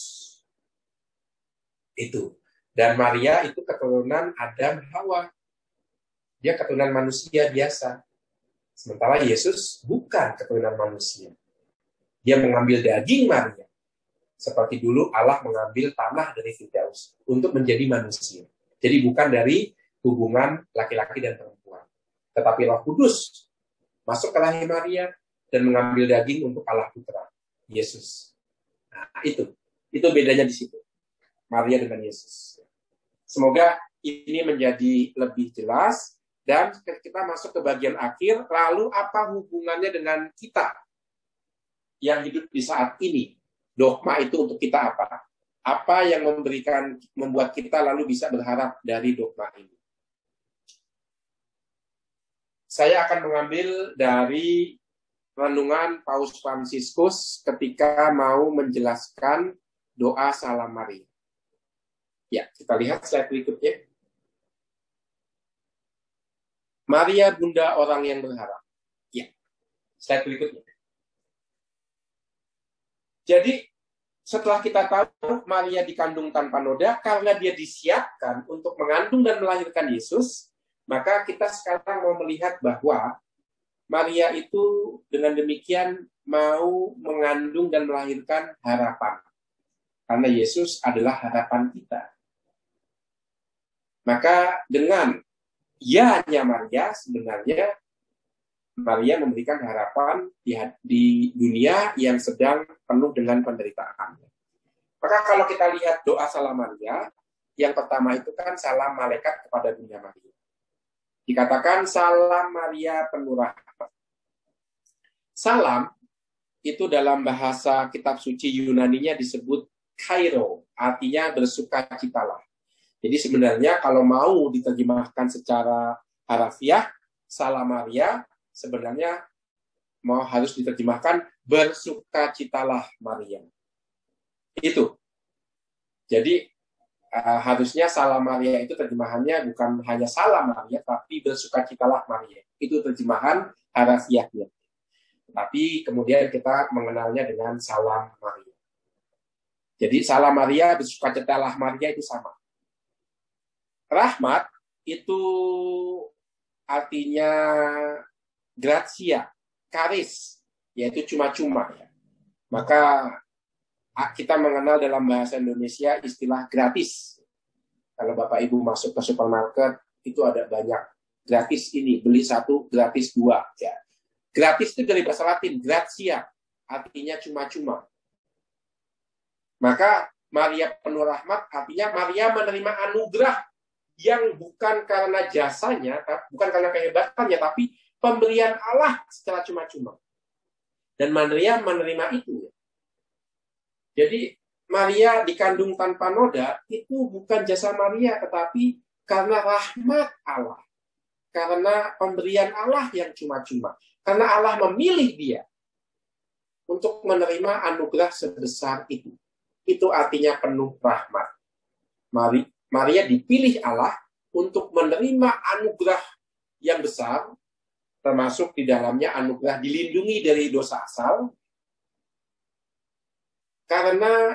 Itu. Dan Maria itu keturunan Adam Hawa. Dia keturunan manusia biasa. Sementara Yesus bukan keturunan manusia. Dia mengambil daging Maria. Seperti dulu Allah mengambil tanah dari Firdaus untuk menjadi manusia. Jadi bukan dari hubungan laki-laki dan perempuan. Tetapi Roh Kudus masuk ke rahim Maria dan mengambil daging untuk Allah Putra, Yesus. Nah, itu bedanya di situ. Maria dengan Yesus. Semoga ini menjadi lebih jelas dan kita masuk ke bagian akhir. Lalu apa hubungannya dengan kita yang hidup di saat ini? Dogma itu untuk kita apa? Apa yang membuat kita lalu bisa berharap dari dogma ini? Saya akan mengambil dari renungan Paus Fransiskus ketika mau menjelaskan doa Salam Maria. Ya, kita lihat slide berikutnya. Maria Bunda orang yang berharap. Ya, slide berikutnya. Jadi, setelah kita tahu Maria dikandung tanpa noda, karena dia disiapkan untuk mengandung dan melahirkan Yesus, maka kita sekarang mau melihat bahwa Maria itu dengan demikian mau mengandung dan melahirkan harapan. Karena Yesus adalah harapan kita. Maka dengan ya-nya Maria, sebenarnya Maria memberikan harapan di dunia yang sedang penuh dengan penderitaan. Maka kalau kita lihat doa Salam Maria, yang pertama itu kan salam malaikat kepada Bunda Maria. Dikatakan salam Maria penuh rahmat. Salam itu dalam bahasa kitab suci Yunaninya disebut kairo, artinya bersukacitalah. Jadi sebenarnya kalau mau diterjemahkan secara harafiah, salam Maria sebenarnya harus diterjemahkan bersukacitalah Maria. Itu. Jadi harusnya salam Maria itu terjemahannya bukan hanya salam Maria, tapi bersukacitalah Maria. Itu terjemahan harafiahnya. Tapi kemudian kita mengenalnya dengan salam Maria. Jadi salam Maria, bersukacitalah Maria itu sama. Rahmat itu artinya gratia, karis, yaitu cuma-cuma. Ya. Maka kita mengenal dalam bahasa Indonesia istilah gratis. Kalau Bapak Ibu masuk ke supermarket, itu ada banyak gratis ini, beli satu, gratis dua. Ya. Gratis itu dari bahasa Latin, gratia, artinya cuma-cuma. Maka Maria penuh rahmat, artinya Maria menerima anugerah yang bukan karena jasanya, bukan karena kehebatannya, tapi pemberian Allah secara cuma-cuma. Dan Maria menerima itu. Jadi Maria dikandung tanpa noda itu bukan jasa Maria, tetapi karena rahmat Allah. Karena pemberian Allah yang cuma-cuma. Karena Allah memilih dia untuk menerima anugerah sebesar itu. Itu artinya penuh rahmat. Maria dipilih Allah untuk menerima anugerah yang besar, termasuk di dalamnya anugerah dilindungi dari dosa asal,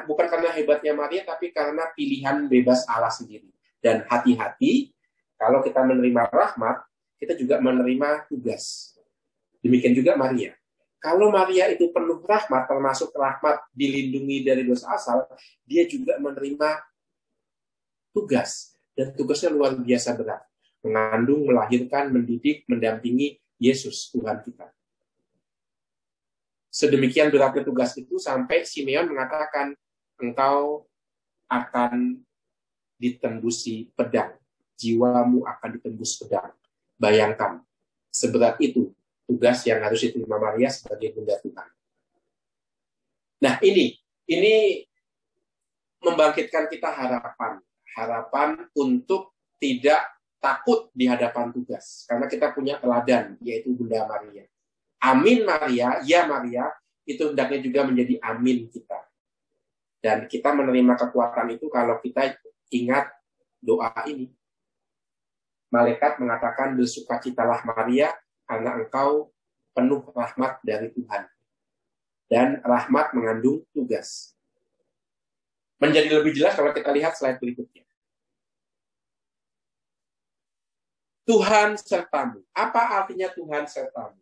bukan karena hebatnya Maria, tapi karena pilihan bebas Allah sendiri. Dan hati-hati, kalau kita menerima rahmat, kita juga menerima tugas. Demikian juga Maria. Kalau Maria itu penuh rahmat, termasuk rahmat dilindungi dari dosa asal, dia juga menerima tugas. Dan tugasnya luar biasa berat. Mengandung, melahirkan, mendidik, mendampingi Yesus, Tuhan kita. Sedemikian beratnya tugas itu sampai Simeon mengatakan, engkau akan ditembusi pedang. Jiwamu akan ditembus pedang. Bayangkan, seberat itu tugas yang harus diterima Maria sebagai Bunda Tuhan. Nah, ini membangkitkan kita harapan untuk tidak takut di hadapan tugas. Karena kita punya teladan, yaitu Bunda Maria. Amin Maria, ya Maria, itu hendaknya juga menjadi amin kita. Dan kita menerima kekuatan itu kalau kita ingat doa ini. Malaikat mengatakan, bersukacitalah Maria, karena engkau penuh rahmat dari Tuhan. Dan rahmat mengandung tugas. Menjadi lebih jelas kalau kita lihat slide berikutnya. Tuhan sertamu. Apa artinya Tuhan sertamu?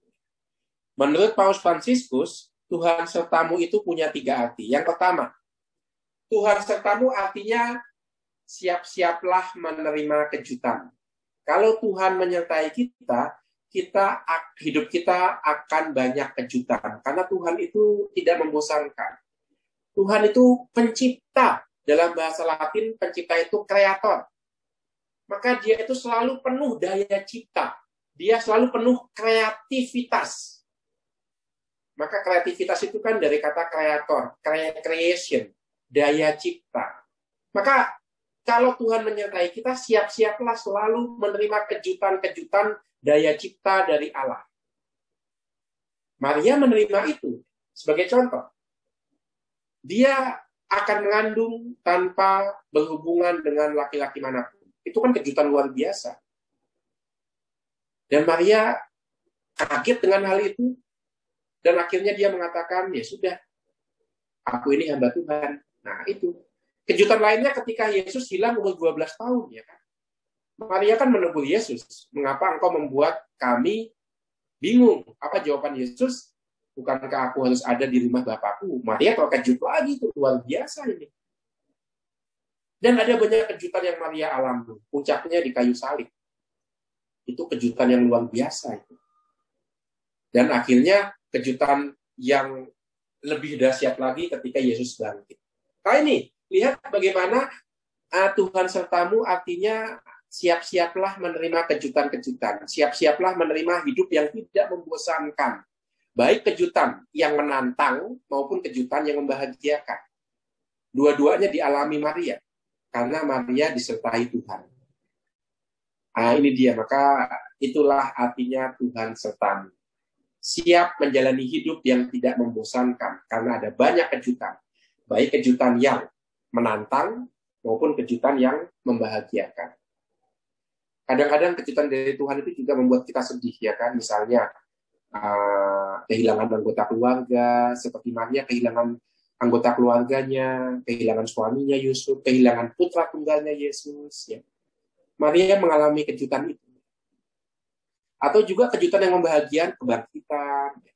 Menurut Paus Fransiskus, Tuhan sertamu itu punya 3 arti. Yang pertama, Tuhan sertamu artinya siap-siaplah menerima kejutan. Kalau Tuhan menyertai kita, hidup kita akan banyak kejutan. Karena Tuhan itu tidak membosankan. Tuhan itu pencipta. Dalam bahasa Latin, pencipta itu kreator. Maka dia itu selalu penuh daya cipta. Dia selalu penuh kreativitas. Maka kreativitas itu kan dari kata kreator, creation, daya cipta. Maka kalau Tuhan menyertai kita, siap-siaplah selalu menerima kejutan-kejutan daya cipta dari Allah. Maria menerima itu sebagai contoh. Dia akan mengandung tanpa berhubungan dengan laki-laki manapun. Itu kan kejutan luar biasa. Dan Maria kaget dengan hal itu. Dan akhirnya dia mengatakan, ya sudah, aku ini hamba Tuhan. Nah itu. Kejutan lainnya ketika Yesus hilang umur 12 tahun. Ya kan? Maria kan menegur Yesus. Mengapa engkau membuat kami bingung? Apa jawaban Yesus? Bukankah aku harus ada di rumah Bapakku? Maria terkejut lagi. Itu luar biasa ini. Dan ada banyak kejutan yang Maria alami. Puncaknya di kayu salib. Itu kejutan yang luar biasa. Itu. Dan akhirnya kejutan yang lebih dahsyat lagi ketika Yesus bangkit. Nah ini, lihat bagaimana Tuhan sertamu artinya siap-siaplah menerima kejutan-kejutan. Siap-siaplah menerima hidup yang tidak membosankan. Baik kejutan yang menantang maupun kejutan yang membahagiakan. Dua-duanya dialami Maria. Karena Maria disertai Tuhan. Nah, ini dia. Maka itulah artinya Tuhan sertamu. Siap menjalani hidup yang tidak membosankan. Karena ada banyak kejutan. Baik kejutan yang menantang maupun kejutan yang membahagiakan. Kadang-kadang kejutan dari Tuhan itu juga membuat kita sedih. Ya kan? Misalnya kehilangan anggota keluarga. Seperti Maria kehilangan anggota keluarganya, kehilangan suaminya Yusuf, kehilangan putra tunggalnya Yesus. Ya. Maria mengalami kejutan itu. Atau juga kejutan yang membahagiakan, kebangkitan. Ya.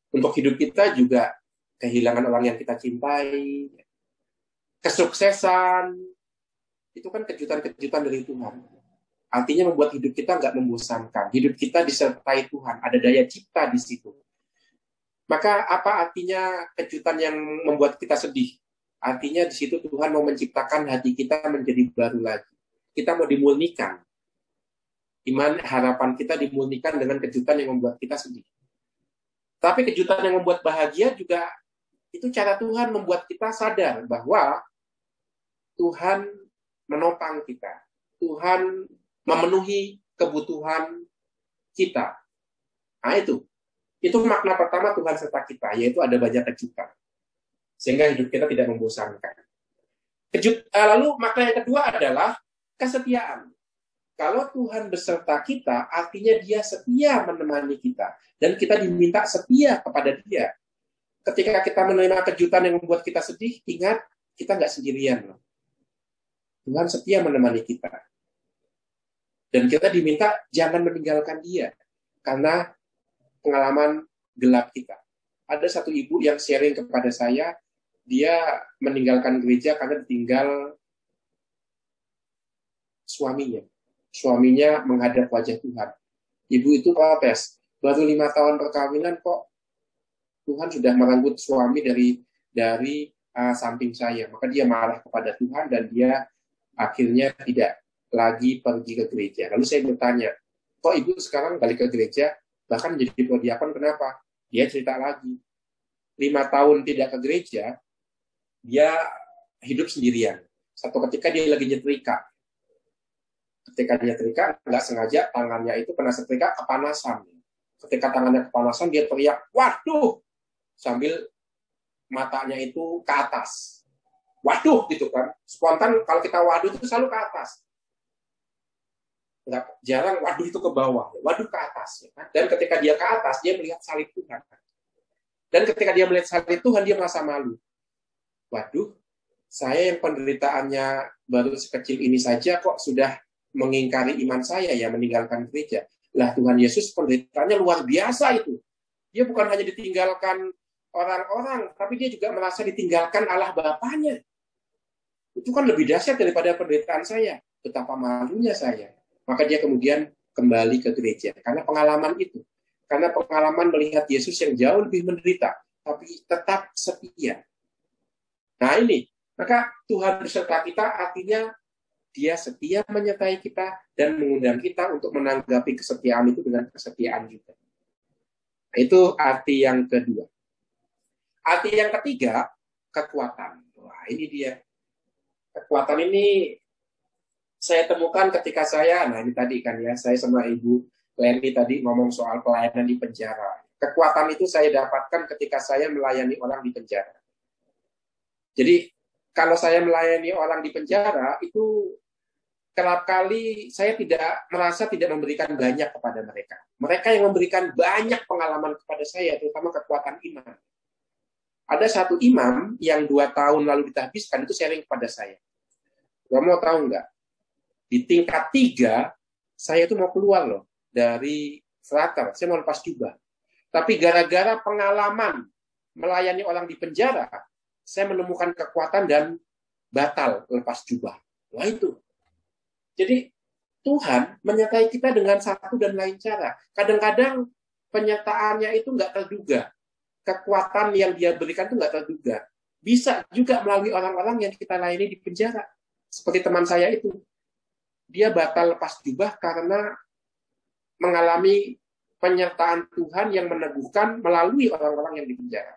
Untuk hidup kita juga kehilangan orang yang kita cintai. Ya. Kesuksesan. Itu kan kejutan-kejutan dari Tuhan. Artinya membuat hidup kita nggak membosankan. Hidup kita disertai Tuhan. Ada daya cipta di situ. Maka apa artinya kejutan yang membuat kita sedih? Artinya di situ Tuhan mau menciptakan hati kita menjadi baru lagi. Kita mau dimurnikan. Iman harapan kita dimurnikan dengan kejutan yang membuat kita sedih. Tapi kejutan yang membuat bahagia juga itu cara Tuhan membuat kita sadar bahwa Tuhan menopang kita. Tuhan memenuhi kebutuhan kita. Nah itu. Itu makna pertama Tuhan serta kita, yaitu ada banyak kejutan. Sehingga hidup kita tidak membosankan. Lalu makna yang kedua adalah kesetiaan. Kalau Tuhan beserta kita, artinya dia setia menemani kita. Dan kita diminta setia kepada dia. Ketika kita menerima kejutan yang membuat kita sedih, ingat, kita nggak sendirian. Tuhan setia menemani kita. Dan kita diminta jangan meninggalkan dia. Karena pengalaman gelap kita. Ada satu ibu yang sharing kepada saya, dia meninggalkan gereja karena ditinggal suaminya. Suaminya menghadap wajah Tuhan. Ibu itu protes. Baru 5 tahun perkawinan kok Tuhan sudah merenggut suami dari samping saya. Maka dia marah kepada Tuhan dan dia akhirnya tidak lagi pergi ke gereja. Lalu saya bertanya, kok ibu sekarang balik ke gereja? Bahkan menjadi prodiakon, kenapa? Dia cerita lagi. 5 tahun tidak ke gereja, dia hidup sendirian. Satu ketika dia lagi nyetrika. Ketika dia nyetrika, nggak sengaja tangannya itu kena setrika kepanasan. Ketika tangannya kepanasan, dia teriak, waduh! Sambil matanya itu ke atas. waduh gitu kan. Spontan kalau kita waduh itu selalu ke atas. Nggak jarang waduh itu ke bawah, waduh ke atas. Ya kan? Dan ketika dia ke atas, dia melihat salib Tuhan. Dan ketika dia melihat salib Tuhan, dia merasa malu. Waduh, saya yang penderitaannya baru sekecil ini saja kok sudah mengingkari iman saya ya, meninggalkan gereja. Lah Tuhan Yesus penderitaannya luar biasa itu. Dia bukan hanya ditinggalkan orang-orang, tapi dia juga merasa ditinggalkan Allah Bapanya. Itu kan lebih dahsyat daripada penderitaan saya. Betapa malunya saya. Maka dia kemudian kembali ke gereja. Karena pengalaman itu. Karena pengalaman melihat Yesus yang jauh lebih menderita, tapi tetap setia. Nah ini, maka Tuhan beserta kita artinya dia setia menyertai kita dan mengundang kita untuk menanggapi kesetiaan itu dengan kesetiaan juga. Itu arti yang kedua. Arti yang ketiga, kekuatan. Wah, ini dia. Kekuatan ini saya temukan ketika nah ini tadi kan ya, saya sama Ibu Leni tadi ngomong soal pelayanan di penjara. Kekuatan itu saya dapatkan ketika saya melayani orang di penjara. Jadi, kalau saya melayani orang di penjara, itu kerap kali saya merasa tidak memberikan banyak kepada mereka. Mereka yang memberikan banyak pengalaman kepada saya, terutama kekuatan iman. Ada satu imam yang 2 tahun lalu ditahbiskan, itu sharing kepada saya. Kamu mau tahu nggak? Di tingkat 3, saya itu mau keluar loh dari frater, saya mau lepas jubah. Tapi gara-gara pengalaman melayani orang di penjara, saya menemukan kekuatan dan batal lepas jubah. Wah itu. Jadi Tuhan menyertai kita dengan satu dan lain cara. Kadang-kadang penyertaannya itu nggak terduga. Kekuatan yang dia berikan itu nggak terduga. Bisa juga melalui orang-orang yang kita layani di penjara. Seperti teman saya itu. Dia batal lepas jubah karena mengalami penyertaan Tuhan yang meneguhkan melalui orang-orang yang di penjara.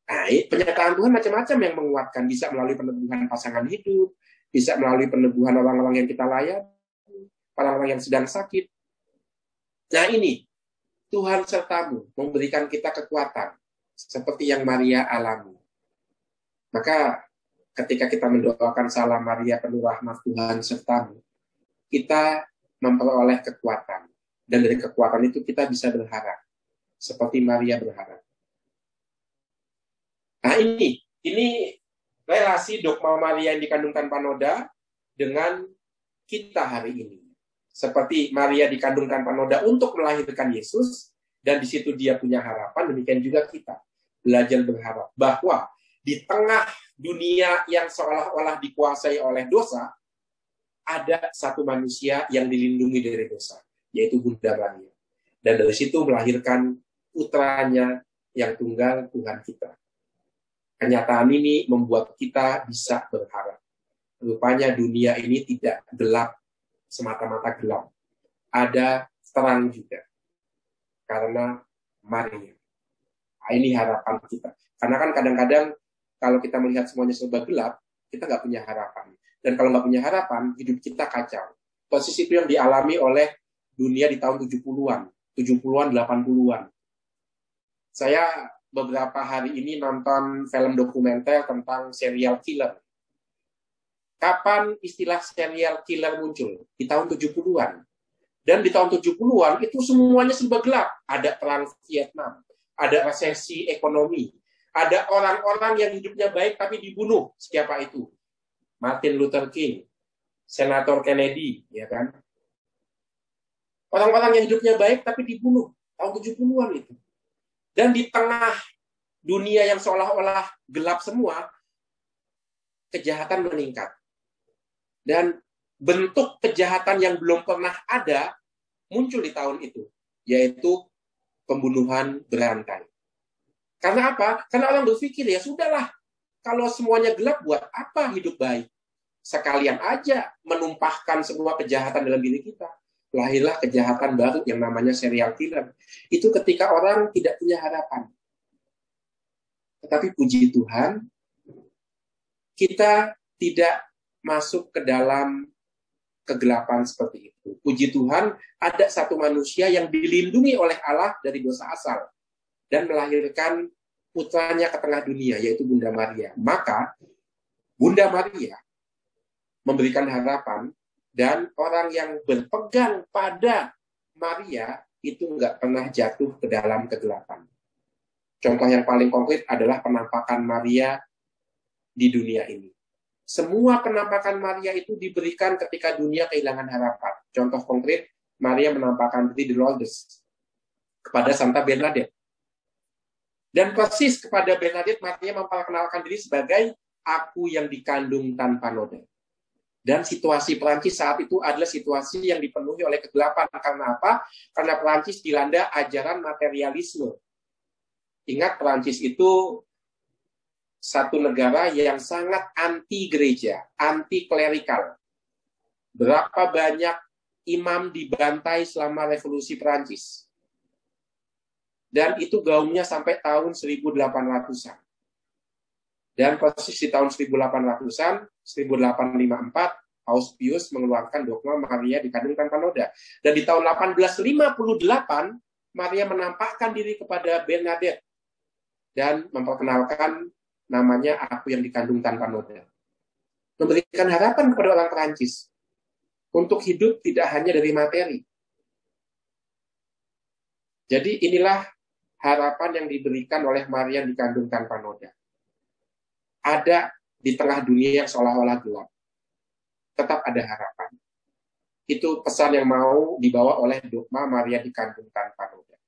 Nah, penyertaan Tuhan macam-macam yang menguatkan. Bisa melalui peneguhan pasangan hidup, bisa melalui peneguhan orang-orang yang kita layani, orang-orang yang sedang sakit. Nah ini, Tuhan sertamu memberikan kita kekuatan, seperti yang Maria alami. Maka ketika kita mendoakan salam Maria penuh rahmat Tuhan sertamu, kita memperoleh kekuatan. Dan dari kekuatan itu kita bisa berharap. Seperti Maria berharap. Nah ini relasi dogma Maria yang dikandung tanpa noda dengan kita hari ini. Seperti Maria dikandung tanpa noda untuk melahirkan Yesus, dan di situ dia punya harapan, demikian juga kita. Belajar berharap bahwa di tengah dunia yang seolah-olah dikuasai oleh dosa, ada satu manusia yang dilindungi dari dosa, yaitu Bunda Maria. Dan dari situ melahirkan putranya yang tunggal, Tuhan kita. Kenyataan ini membuat kita bisa berharap. Rupanya dunia ini tidak gelap, semata-mata gelap. Ada terang juga. Karena Maria. Nah, ini harapan kita. Karena kan kadang-kadang kalau kita melihat semuanya serba gelap, kita nggak punya harapan. Dan kalau nggak punya harapan, hidup kita kacau. Posisi itu yang dialami oleh dunia di tahun 70-an, 70-an, 80-an. Saya beberapa hari ini nonton film dokumenter tentang serial killer. Kapan istilah serial killer muncul? Di tahun 70-an. Dan di tahun 70-an itu semuanya serba gelap. Ada perang Vietnam, ada resesi ekonomi, ada orang-orang yang hidupnya baik tapi dibunuh. Siapa itu? Martin Luther King, Senator Kennedy, ya kan? Orang-orang yang hidupnya baik tapi dibunuh. Tahun 70-an itu. Dan di tengah dunia yang seolah-olah gelap semua, kejahatan meningkat. Dan bentuk kejahatan yang belum pernah ada muncul di tahun itu, yaitu pembunuhan berantai. Karena apa? Karena orang berpikir, ya sudahlah, kalau semuanya gelap, buat apa hidup baik? Sekalian aja menumpahkan semua kejahatan dalam diri kita. Lahirlah kejahatan baru yang namanya serial killer. Itu ketika orang tidak punya harapan. Tetapi puji Tuhan, kita tidak masuk ke dalam kegelapan seperti itu. Puji Tuhan, ada satu manusia yang dilindungi oleh Allah dari dosa asal dan melahirkan putranya ke tengah dunia, yaitu Bunda Maria. Maka Bunda Maria memberikan harapan, dan orang yang berpegang pada Maria itu nggak pernah jatuh ke dalam kegelapan. Contoh yang paling konkret adalah penampakan Maria di dunia ini. Semua penampakan Maria itu diberikan ketika dunia kehilangan harapan. Contoh konkret, Maria menampakkan diri di Lourdes kepada Santa Bernadette. Dan persis kepada Bernadette, Maria memperkenalkan diri sebagai aku yang dikandung tanpa noda. Dan situasi Perancis saat itu adalah situasi yang dipenuhi oleh kegelapan. Karena apa? Karena Perancis dilanda ajaran materialisme. Ingat, Perancis itu satu negara yang sangat anti gereja, anti klerikal. Berapa banyak imam dibantai selama revolusi Perancis. Dan itu gaungnya sampai tahun 1800-an. Dan persis di tahun 1800-an, 1854, Paus Pius mengeluarkan dogma Maria dikandung tanpa noda. Dan di tahun 1858, Maria menampakkan diri kepada Bernadette dan memperkenalkan namanya aku yang dikandung tanpa noda. Memberikan harapan kepada orang Perancis untuk hidup tidak hanya dari materi. Jadi inilah harapan yang diberikan oleh Maria yang dikandung tanpa noda. Ada di tengah dunia yang seolah-olah gelap. Tetap ada harapan. Itu pesan yang mau dibawa oleh dogma Maria dikandung tanpa noda.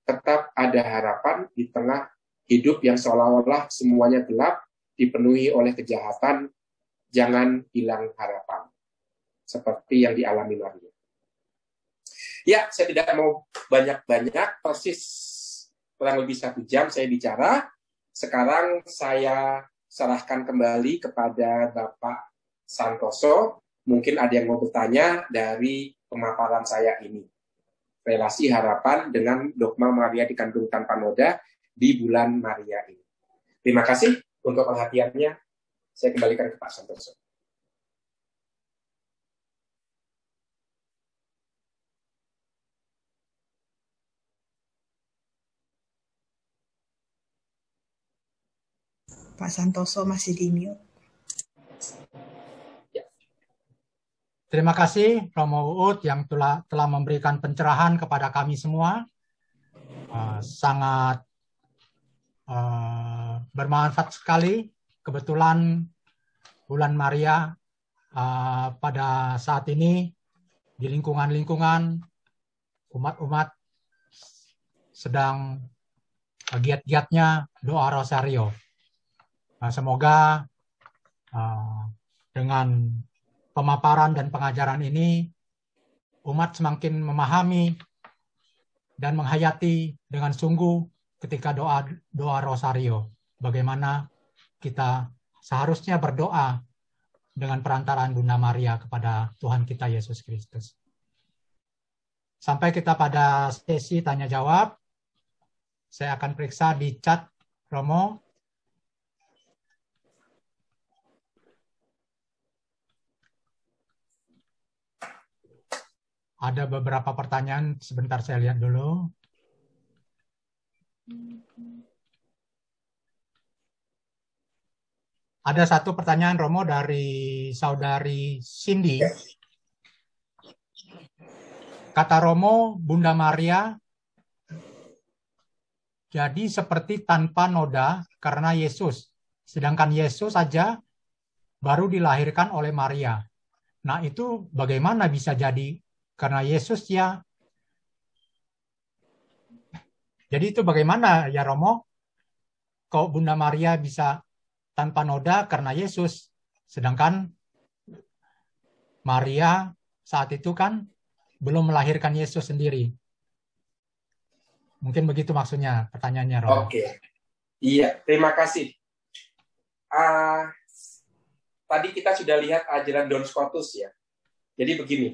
Tetap ada harapan di tengah hidup yang seolah-olah semuanya gelap, dipenuhi oleh kejahatan. Jangan hilang harapan. Seperti yang dialami Maria. Ya, saya tidak mau banyak-banyak. Persis kurang lebih 1 jam saya bicara. Sekarang saya serahkan kembali kepada Bapak Santoso. Mungkin ada yang mau bertanya dari pemaparan saya ini. Relasi harapan dengan dogma Maria dikandung tanpa noda di bulan Maria ini. Terima kasih untuk perhatiannya. Saya kembalikan ke Pak Santoso. Pak Santoso masih di mute. Terima kasih Romo Uut yang telah memberikan pencerahan kepada kami semua. Sangat bermanfaat sekali. Kebetulan bulan Maria pada saat ini di lingkungan-lingkungan umat-umat sedang giat-giatnya doa rosario. Semoga dengan pemaparan dan pengajaran ini umat semakin memahami dan menghayati dengan sungguh ketika doa rosario. Bagaimana kita seharusnya berdoa dengan perantaraan Bunda Maria kepada Tuhan kita Yesus Kristus. Sampai kita pada sesi tanya jawab. Saya akan periksa di chat Romo. Ada beberapa pertanyaan, sebentar saya lihat dulu. Ada satu pertanyaan Romo dari saudari Cindy. Kata Romo, Bunda Maria jadi seperti tanpa noda karena Yesus. Sedangkan Yesus saja baru dilahirkan oleh Maria. Nah itu bagaimana bisa jadi? Karena Yesus ya. Jadi itu bagaimana ya Romo? Kok Bunda Maria bisa tanpa noda karena Yesus? Sedangkan Maria saat itu kan belum melahirkan Yesus sendiri. Mungkin begitu maksudnya pertanyaannya Romo. Oke. Iya, terima kasih. Tadi kita sudah lihat ajaran Don Scotus ya. Jadi begini.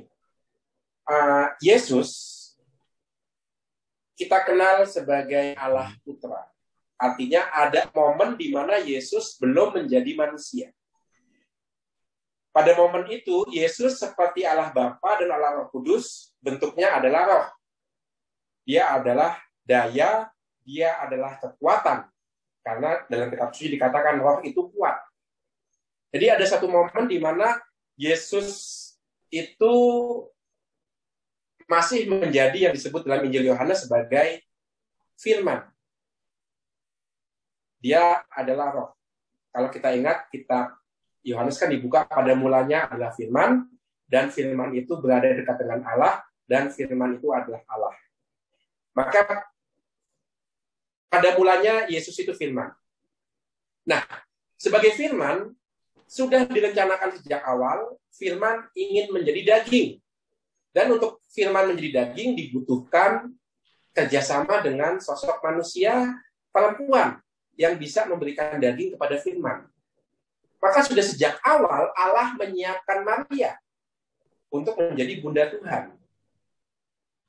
Yesus kita kenal sebagai Allah Putra. Artinya ada momen di mana Yesus belum menjadi manusia. Pada momen itu, Yesus seperti Allah Bapa dan Allah Roh Kudus, bentuknya adalah roh. Dia adalah daya dia adalah kekuatan. Karena dalam kitab suci dikatakan roh itu kuat. Jadi ada satu momen di mana Yesus itu masih menjadi yang disebut dalam Injil Yohanes sebagai firman. Dia adalah roh. Kalau kita ingat, kitab Yohanes kan dibuka pada mulanya adalah firman, dan firman itu berada dekat dengan Allah, dan firman itu adalah Allah. Maka pada mulanya Yesus itu firman. Nah, sebagai firman, sudah direncanakan sejak awal, firman ingin menjadi daging. Dan untuk firman menjadi daging dibutuhkan kerjasama dengan sosok manusia perempuan yang bisa memberikan daging kepada firman. Maka sudah sejak awal Allah menyiapkan Maria untuk menjadi bunda Tuhan.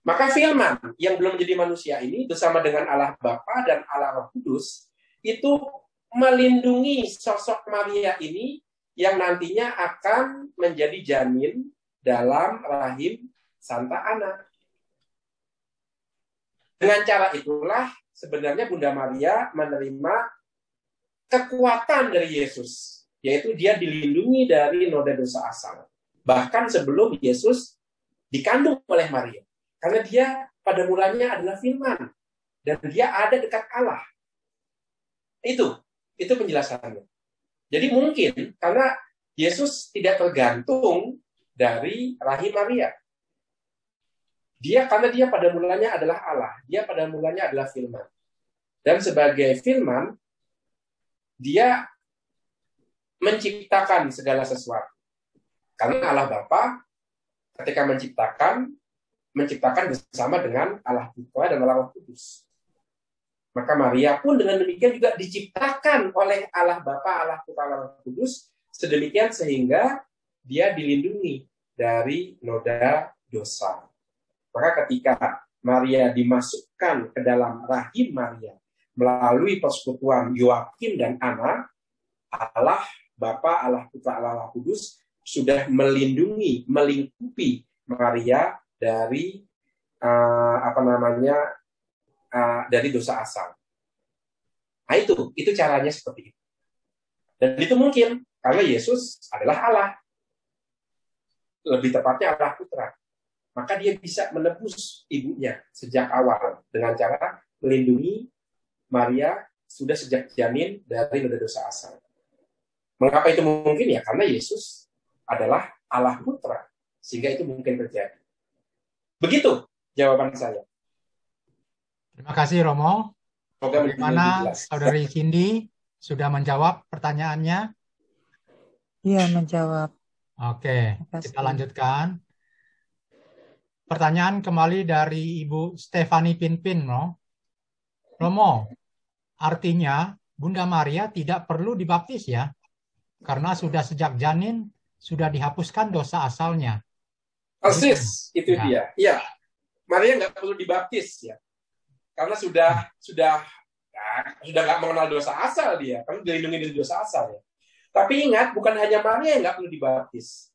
Maka firman yang belum menjadi manusia ini bersama dengan Allah Bapa dan Allah Roh Kudus itu melindungi sosok Maria ini yang nantinya akan menjadi janin dalam rahim Santa Ana. Dengan cara itulah sebenarnya Bunda Maria menerima kekuatan dari Yesus, yaitu dia dilindungi dari noda dosa asal. Bahkan sebelum Yesus dikandung oleh Maria. Karena dia pada mulanya adalah firman. Dan dia ada dekat Allah. Itu penjelasannya. Jadi mungkin karena Yesus tidak tergantung dari rahim Maria. Karena dia pada mulanya adalah Allah. Dia pada mulanya adalah firman. Dan sebagai firman, dia menciptakan segala sesuatu. Karena Allah Bapa ketika menciptakan bersama dengan Allah Putra dan Allah Roh Kudus. Maka Maria pun dengan demikian juga diciptakan oleh Allah Bapa, Allah Putra, Allah Roh Kudus, sedemikian sehingga dia dilindungi dari noda dosa. Maka ketika Maria dimasukkan ke dalam rahim Maria melalui persekutuan Yoakim dan Ana, Allah Bapa, Allah Putra, Allah Roh Kudus sudah melindungi, melingkupi Maria dari dari dosa asal. Nah itu caranya seperti itu. Dan itu mungkin karena Yesus adalah Allah. Lebih tepatnya Allah Putra. Maka dia bisa menebus ibunya sejak awal dengan cara melindungi Maria sudah sejak janin dari noda dosa asal. Mengapa itu mungkin? Ya karena Yesus adalah Allah Putra. Sehingga itu mungkin terjadi. Begitu jawaban saya. Terima kasih Romo. Bagaimana Saudari Cindy sudah menjawab pertanyaannya? Iya, menjawab. Oke, kita lanjutkan. Pertanyaan kembali dari Ibu Stefani Pinpin, Romo, artinya Bunda Maria tidak perlu dibaptis ya? Karena sudah sejak janin sudah dihapuskan dosa asalnya. Persis, itu dia. Iya, Maria nggak perlu dibaptis ya, karena sudah nggak mengenal dosa asal dia, kan dilindungi dari dosa asal ya. Tapi ingat, bukan hanya Maria yang nggak perlu dibaptis.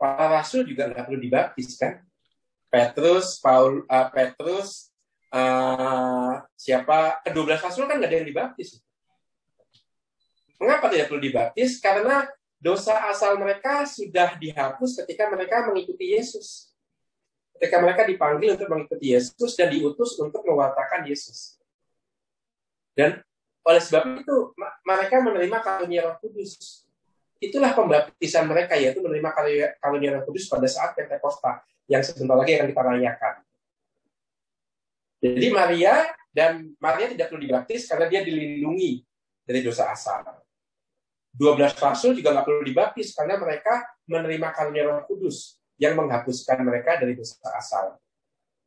Para rasul juga nggak perlu dibaptis kan? Petrus, kedua belas rasul kan nggak ada yang dibaptis. Mengapa tidak perlu dibaptis? Karena dosa asal mereka sudah dihapus ketika mereka mengikuti Yesus. Ketika mereka dipanggil untuk mengikuti Yesus dan diutus untuk mewartakan Yesus. Dan oleh sebab itu mereka menerima karunia Roh Kudus. Itulah pembaptisan mereka, yaitu menerima karunia Roh Kudus pada saat Pentakosta yang sebentar lagi akan kita rayakan. Jadi Maria tidak perlu dibaptis karena dia dilindungi dari dosa asal. 12 rasul juga nggak perlu dibaptis karena mereka menerima karunia Roh Kudus yang menghapuskan mereka dari dosa asal.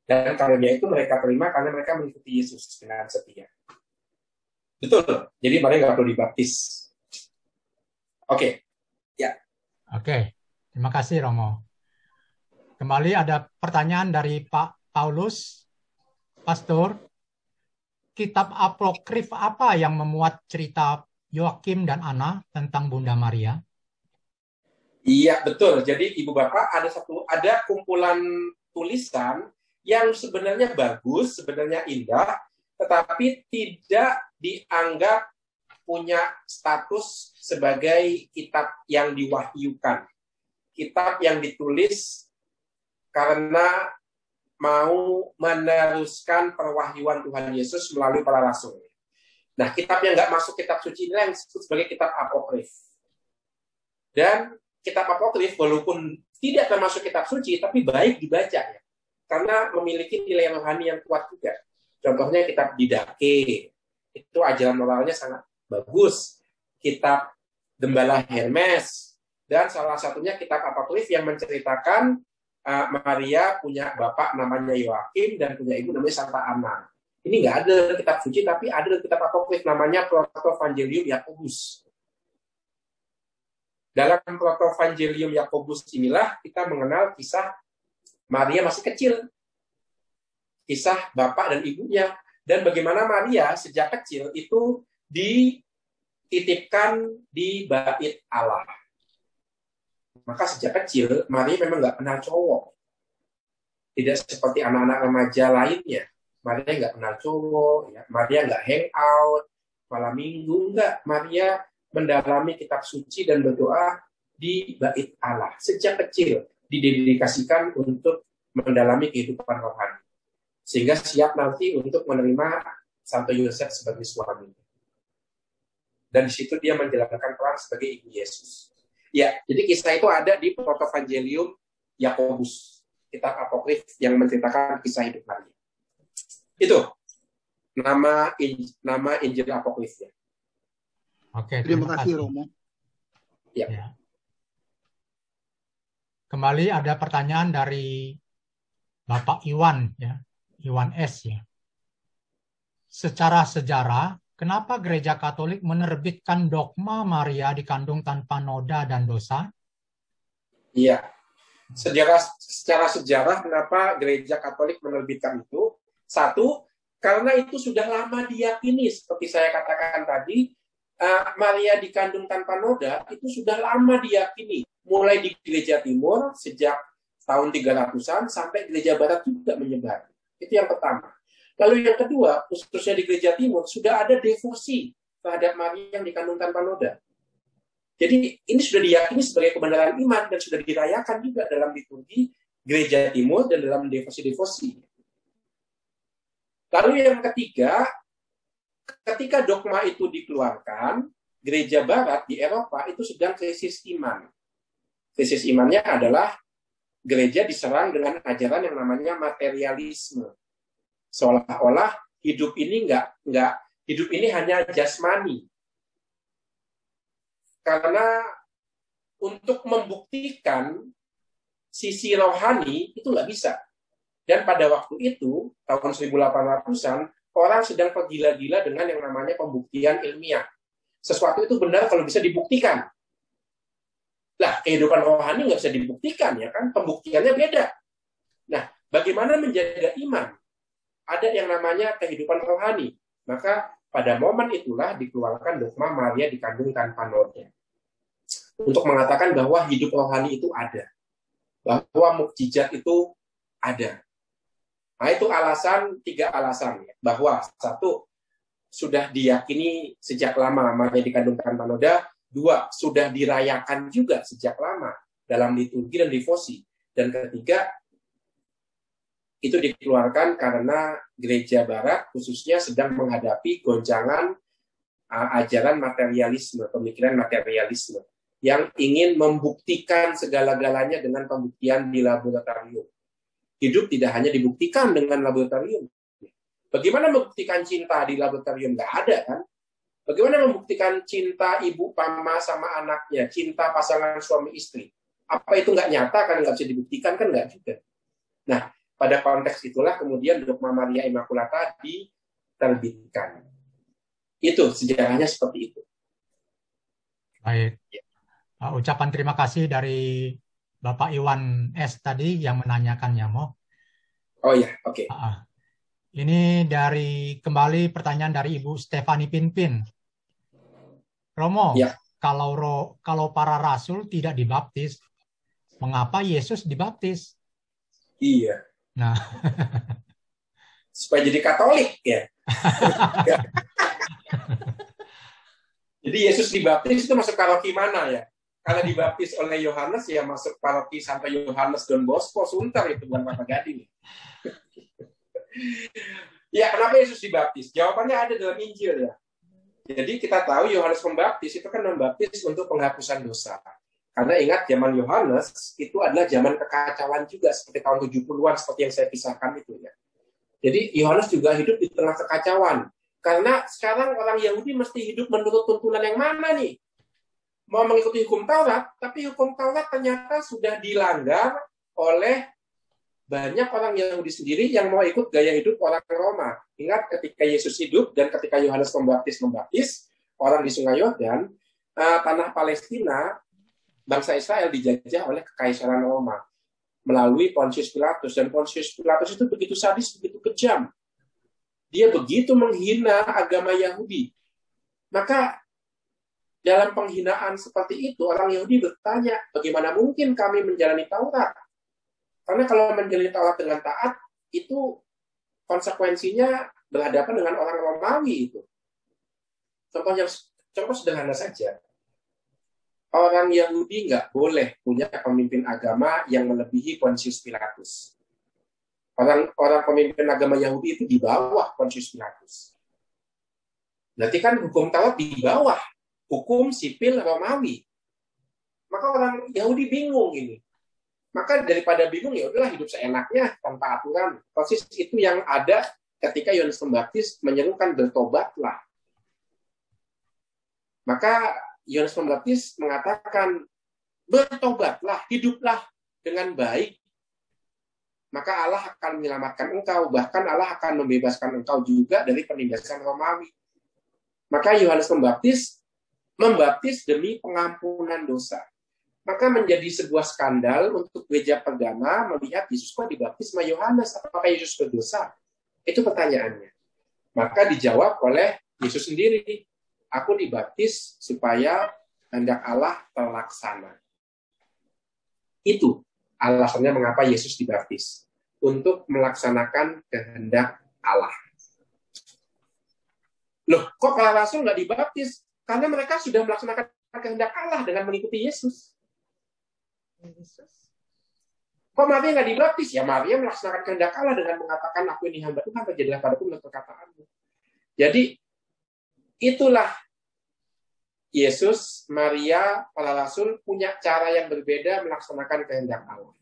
Dan karunia itu mereka terima karena mereka mengikuti Yesus dengan setia. Betul. Jadi Maria nggak perlu dibaptis. Oke. Ya. Oke. Terima kasih Romo. Kembali ada pertanyaan dari Pak Paulus. Pastor, kitab apokrif apa yang memuat cerita Yoakim dan Ana tentang Bunda Maria? Iya, betul. Jadi Ibu Bapak ada kumpulan tulisan yang sebenarnya bagus, sebenarnya indah, tetapi tidak dianggap punya status sebagai kitab yang diwahyukan. Kitab yang ditulis karena mau meneruskan perwahyuan Tuhan Yesus melalui para rasul. Nah, kitab yang nggak masuk kitab suci ini yang disebut sebagai kitab apokrif. Dan kitab apokrif walaupun tidak termasuk kitab suci, tapi baik dibaca ya. Karena memiliki nilai rohani yang kuat juga. Contohnya kitab Didache, itu ajaran moralnya sangat bagus. Kitab Gembala Hermes, dan salah satunya kitab apokrif yang menceritakan Maria punya bapak namanya Yoakim dan punya ibu namanya Santa Anna. Ini nggak ada kitab suci, tapi ada kitab apokrif namanya Protovangelium Yakobus. Dalam Protovangelium Yakobus inilah kita mengenal kisah Maria masih kecil, kisah bapak dan ibunya, dan bagaimana Maria sejak kecil itu dititipkan di bait Allah. Maka sejak kecil Maria memang nggak kenal cowok, tidak seperti anak-anak remaja lainnya. Maria nggak kenal cowok, ya. Maria nggak hang out malam minggu, nggak. Maria mendalami kitab suci dan berdoa di bait Allah sejak kecil. Didedikasikan untuk mendalami kehidupan rohani. Sehingga siap nanti untuk menerima Santo Yosef sebagai suami. Dan di situ dia menjalankan peran sebagai ibu Yesus. Ya, jadi kisah itu ada di Protovangelium Yakobus, kitab apokrif yang menceritakan kisah hidup Maria. Itu nama Injil apokrifnya. Oke, Terima kasih Romo. Ya. Kembali ada pertanyaan dari Bapak Iwan, ya, Iwan S. Ya. Secara sejarah, kenapa Gereja Katolik menerbitkan dogma Maria dikandung tanpa noda dan dosa? Iya, secara sejarah kenapa Gereja Katolik menerbitkan itu? Satu, karena itu sudah lama diyakini, seperti saya katakan tadi, Maria dikandung tanpa noda itu sudah lama diyakini. Mulai di Gereja Timur sejak tahun 300-an sampai Gereja Barat juga menyebar. Itu yang pertama. Lalu yang kedua, khususnya di Gereja Timur, sudah ada devosi terhadap Maria yang dikandung tanpa noda. Jadi ini sudah diyakini sebagai kebenaran iman dan sudah dirayakan juga dalam liturgi Gereja Timur dan dalam devosi-devosi. Lalu yang ketiga, ketika dogma itu dikeluarkan, Gereja Barat di Eropa itu sedang krisis iman. Krisis imannya adalah gereja diserang dengan ajaran yang namanya materialisme. Seolah-olah hidup ini hidup ini hanya jasmani. Karena untuk membuktikan sisi rohani itu nggak bisa. Dan pada waktu itu, tahun 1800-an, orang sedang tergila-gila dengan yang namanya pembuktian ilmiah. Sesuatu itu benar kalau bisa dibuktikan. Lah, kehidupan rohani nggak bisa dibuktikan, ya kan? Pembuktiannya beda. Nah, bagaimana menjaga iman? Ada yang namanya kehidupan rohani. Maka pada momen itulah dikeluarkan dogma Maria dikandung tanpa noda. Untuk mengatakan bahwa hidup rohani itu ada. Bahwa mukjizat itu ada. Nah, itu tiga alasan. Ya. Bahwa satu, sudah diyakini sejak lama Maria dikandung tanpa noda. Dua, sudah dirayakan juga sejak lama dalam liturgi dan devosi. Dan ketiga, itu dikeluarkan karena Gereja Barat khususnya sedang menghadapi goncangan ajaran materialisme, pemikiran materialisme, yang ingin membuktikan segala-galanya dengan pembuktian di laboratorium. Hidup tidak hanya dibuktikan dengan laboratorium. Bagaimana membuktikan cinta di laboratorium? Nggak ada, kan? Bagaimana membuktikan cinta ibu mama sama anaknya, cinta pasangan suami istri? Apa itu nggak nyata, kan nggak bisa dibuktikan, kan nggak juga. Nah, pada konteks itulah kemudian dogma Maria Immaculata diterbitkan. Itu sejarahnya seperti itu. Baik. Ucapan terima kasih dari Bapak Iwan S. tadi yang menanyakannya, Mo. Oh ya, oke. Ini kembali pertanyaan dari Ibu Stefani Pinpin. Romo, ya. Kalau para rasul tidak dibaptis, mengapa Yesus dibaptis? Iya. Nah, supaya jadi Katolik ya. Jadi Yesus dibaptis itu masuk paroki mana ya? Kalau dibaptis oleh Yohanes ya masuk paroki Santo Yohanes Don Bosco, Sunter itu bukan Mata Gading. Ya, kenapa Yesus dibaptis? Jawabannya ada dalam Injil ya. Jadi kita tahu Yohanes Pembaptis itu kan membaptis untuk penghapusan dosa. Karena ingat zaman Yohanes itu adalah zaman kekacauan juga seperti tahun 70-an seperti yang saya kisahkan itu ya. Jadi Yohanes juga hidup di tengah kekacauan. Karena sekarang orang Yahudi mesti hidup menurut tuntunan yang mana nih? Mau mengikuti hukum Taurat, tapi hukum Taurat ternyata sudah dilanggar oleh banyak orang Yahudi sendiri yang mau ikut gaya hidup orang Roma. Ingat ketika Yesus hidup dan ketika Yohanes Pembaptis membaptis orang di Sungai Yordan, tanah Palestina, bangsa Israel dijajah oleh kekaisaran Roma melalui Pontius Pilatus. Dan Pontius Pilatus itu begitu sadis, begitu kejam. Dia begitu menghina agama Yahudi. Maka dalam penghinaan seperti itu, orang Yahudi bertanya, bagaimana mungkin kami menjalani Taurat? Karena kalau menjalani Taurat dengan taat, itu konsekuensinya berhadapan dengan orang Romawi itu. Contoh sederhana saja. Orang Yahudi nggak boleh punya pemimpin agama yang melebihi Pontius Pilatus. Orang pemimpin agama Yahudi itu di bawah Pontius Pilatus. Berarti kan hukum Taurat di bawah hukum sipil Romawi. Maka orang Yahudi bingung ini. Maka daripada bingung ya udahlah hidup seenaknya tanpa aturan. Persis itu yang ada ketika Yohanes Pembaptis menyerukan bertobatlah. Maka Yohanes Pembaptis mengatakan bertobatlah, hiduplah dengan baik. Maka Allah akan menyelamatkan engkau, bahkan Allah akan membebaskan engkau juga dari penindasan Romawi. Maka Yohanes Pembaptis membaptis demi pengampunan dosa. Maka menjadi sebuah skandal untuk gereja perdana melihat Yesus kok dibaptis sama Yohanes. Apakah Yesus berdosa? Itu pertanyaannya. Maka dijawab oleh Yesus sendiri. Aku dibaptis supaya kehendak Allah terlaksana. Itu alasannya mengapa Yesus dibaptis. Untuk melaksanakan kehendak Allah. Loh, kok para rasul nggak dibaptis? Karena mereka sudah melaksanakan kehendak Allah dengan mengikuti Yesus. Kok Maria nggak dibaptis? Ya Maria melaksanakan kehendak Allah dengan mengatakan aku ini hamba Tuhan, terjadilah padaku menurut perkataanmu. Jadi itulah Yesus, Maria, para rasul punya cara yang berbeda melaksanakan kehendak Allah.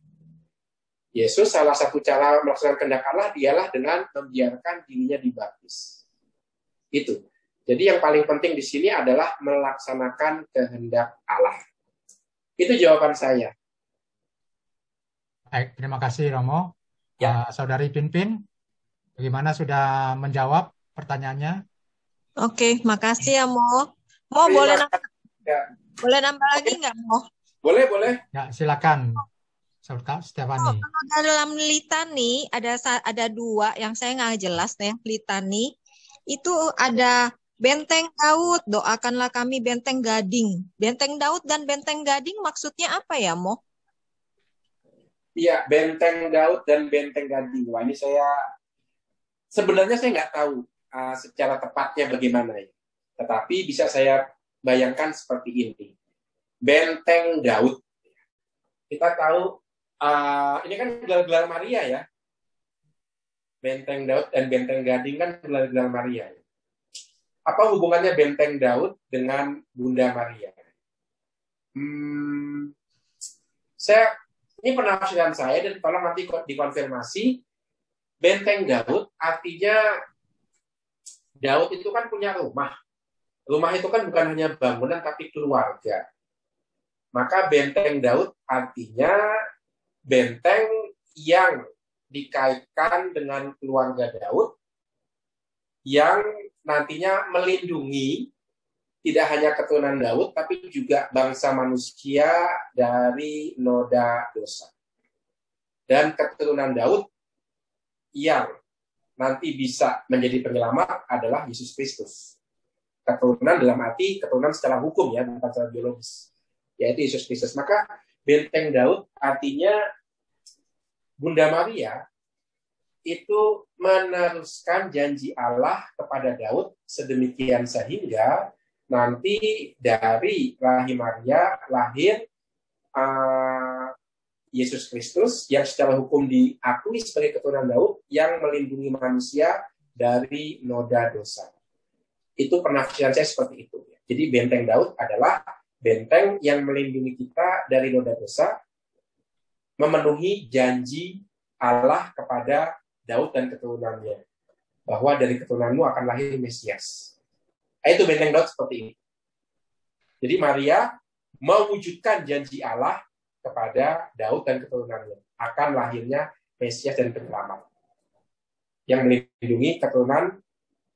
Yesus salah satu cara melaksanakan kehendak Allah dialah dengan membiarkan dirinya dibaptis. Itu. Jadi yang paling penting di sini adalah melaksanakan kehendak Allah. Itu jawaban saya. Baik, terima kasih Romo. Ya. Saudari Pinpin, bagaimana sudah menjawab pertanyaannya? Oke, makasih ya Mo. Mo boleh nambah lagi nggak Mo? Boleh. Ya, silakan. Stefani. Kalau dalam litani ada dua yang saya nggak jelas deh. Litani itu ada Benteng Daud, doakanlah kami Benteng Gading. Benteng Daud dan Benteng Gading maksudnya apa ya, Mo? Iya, Benteng Daud dan Benteng Gading. Wah, ini sebenarnya saya nggak tahu secara tepatnya bagaimana ya. Tetapi bisa saya bayangkan seperti ini. Benteng Daud. Kita tahu, ini kan gelar-gelar Maria ya. Benteng Daud dan Benteng Gading kan gelar-gelar Maria. Apa hubungannya Benteng Daud dengan Bunda Maria? Ini penafsiran saya dan tolong nanti dikonfirmasi. Benteng Daud artinya Daud itu kan punya rumah. Rumah itu kan bukan hanya bangunan tapi keluarga. Maka Benteng Daud artinya benteng yang dikaitkan dengan keluarga Daud yang nantinya melindungi tidak hanya keturunan Daud, tapi juga bangsa manusia dari noda dosa. Dan keturunan Daud yang nanti bisa menjadi penyelamat adalah Yesus Kristus. Keturunan dalam arti keturunan secara hukum ya, bukan secara biologis. Yaitu Yesus Kristus. Maka benteng Daud artinya Bunda Maria itu meneruskan janji Allah kepada Daud sedemikian sehingga nanti dari rahim Maria lahir Yesus Kristus yang secara hukum diakui sebagai keturunan Daud yang melindungi manusia dari noda dosa. Itu penafsiran saya seperti itu. Jadi benteng Daud adalah benteng yang melindungi kita dari noda dosa, memenuhi janji Allah kepada Daud dan keturunannya, bahwa dari keturunanmu akan lahir Mesias. Itu benteng Daud seperti ini. Jadi Maria mewujudkan janji Allah kepada Daud dan keturunannya akan lahirnya Mesias dan penyelamat yang melindungi keturunan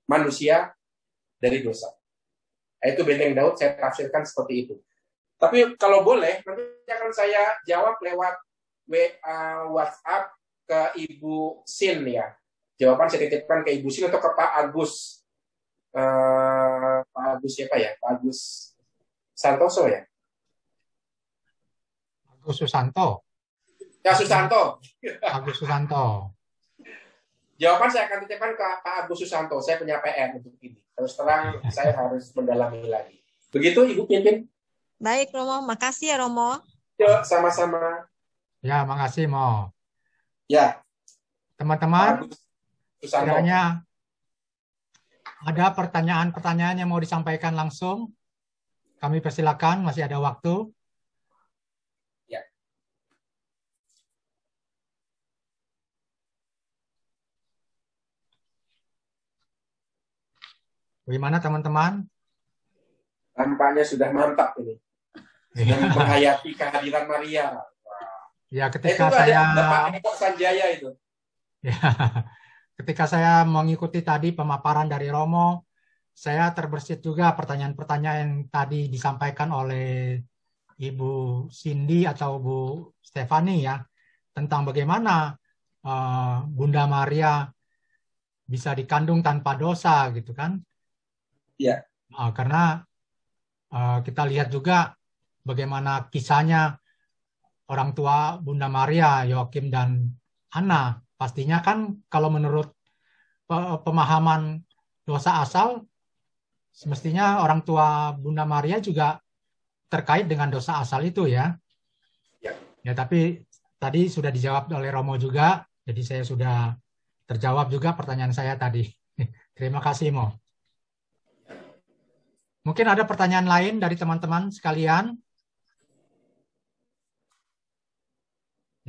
manusia dari dosa. Itu benteng Daud, saya tafsirkan seperti itu. Tapi kalau boleh, nanti akan saya jawab lewat WhatsApp ke Ibu Sin ya. Jawaban saya titipkan ke Ibu Sin atau ke Pak Agus. Pak Agus siapa ya? Pak Agus Santoso ya? Agus Susanto. Ya, Susanto. Agus Susanto. Jawaban saya akan titipkan ke Pak Agus Susanto. Saya punya PR untuk ini. Terus terang saya harus mendalami lagi. Begitu Ibu pimpin. Baik Romo, makasih ya Romo. Yuk, sama-sama. Ya, makasih Mo. Ya. Teman-teman, Pak Agus Susanto. kiranya ada pertanyaan-pertanyaan yang mau disampaikan langsung. Kami persilakan, masih ada waktu. Ya. Bagaimana teman-teman? Tampaknya sudah mantap ini. Sudah menghayati kehadiran Maria. Ya, Itu ketika ada saya Bapak Eko Sanjaya itu. ya, ketika saya mengikuti tadi pemaparan dari Romo, saya terbersit juga pertanyaan-pertanyaan yang tadi disampaikan oleh Ibu Cindy atau Bu Stefani ya, tentang bagaimana Bunda Maria bisa dikandung tanpa dosa gitu kan. Ya. Karena kita lihat juga bagaimana kisahnya orang tua Bunda Maria, Yoakim dan Hana. Pastinya kan kalau menurut pemahaman dosa asal, semestinya orang tua Bunda Maria juga terkait dengan dosa asal itu ya. Ya. Ya, tapi tadi sudah dijawab oleh Romo juga, jadi saya sudah terjawab juga pertanyaan saya tadi. Terima kasih Mo. Mungkin ada pertanyaan lain dari teman-teman sekalian.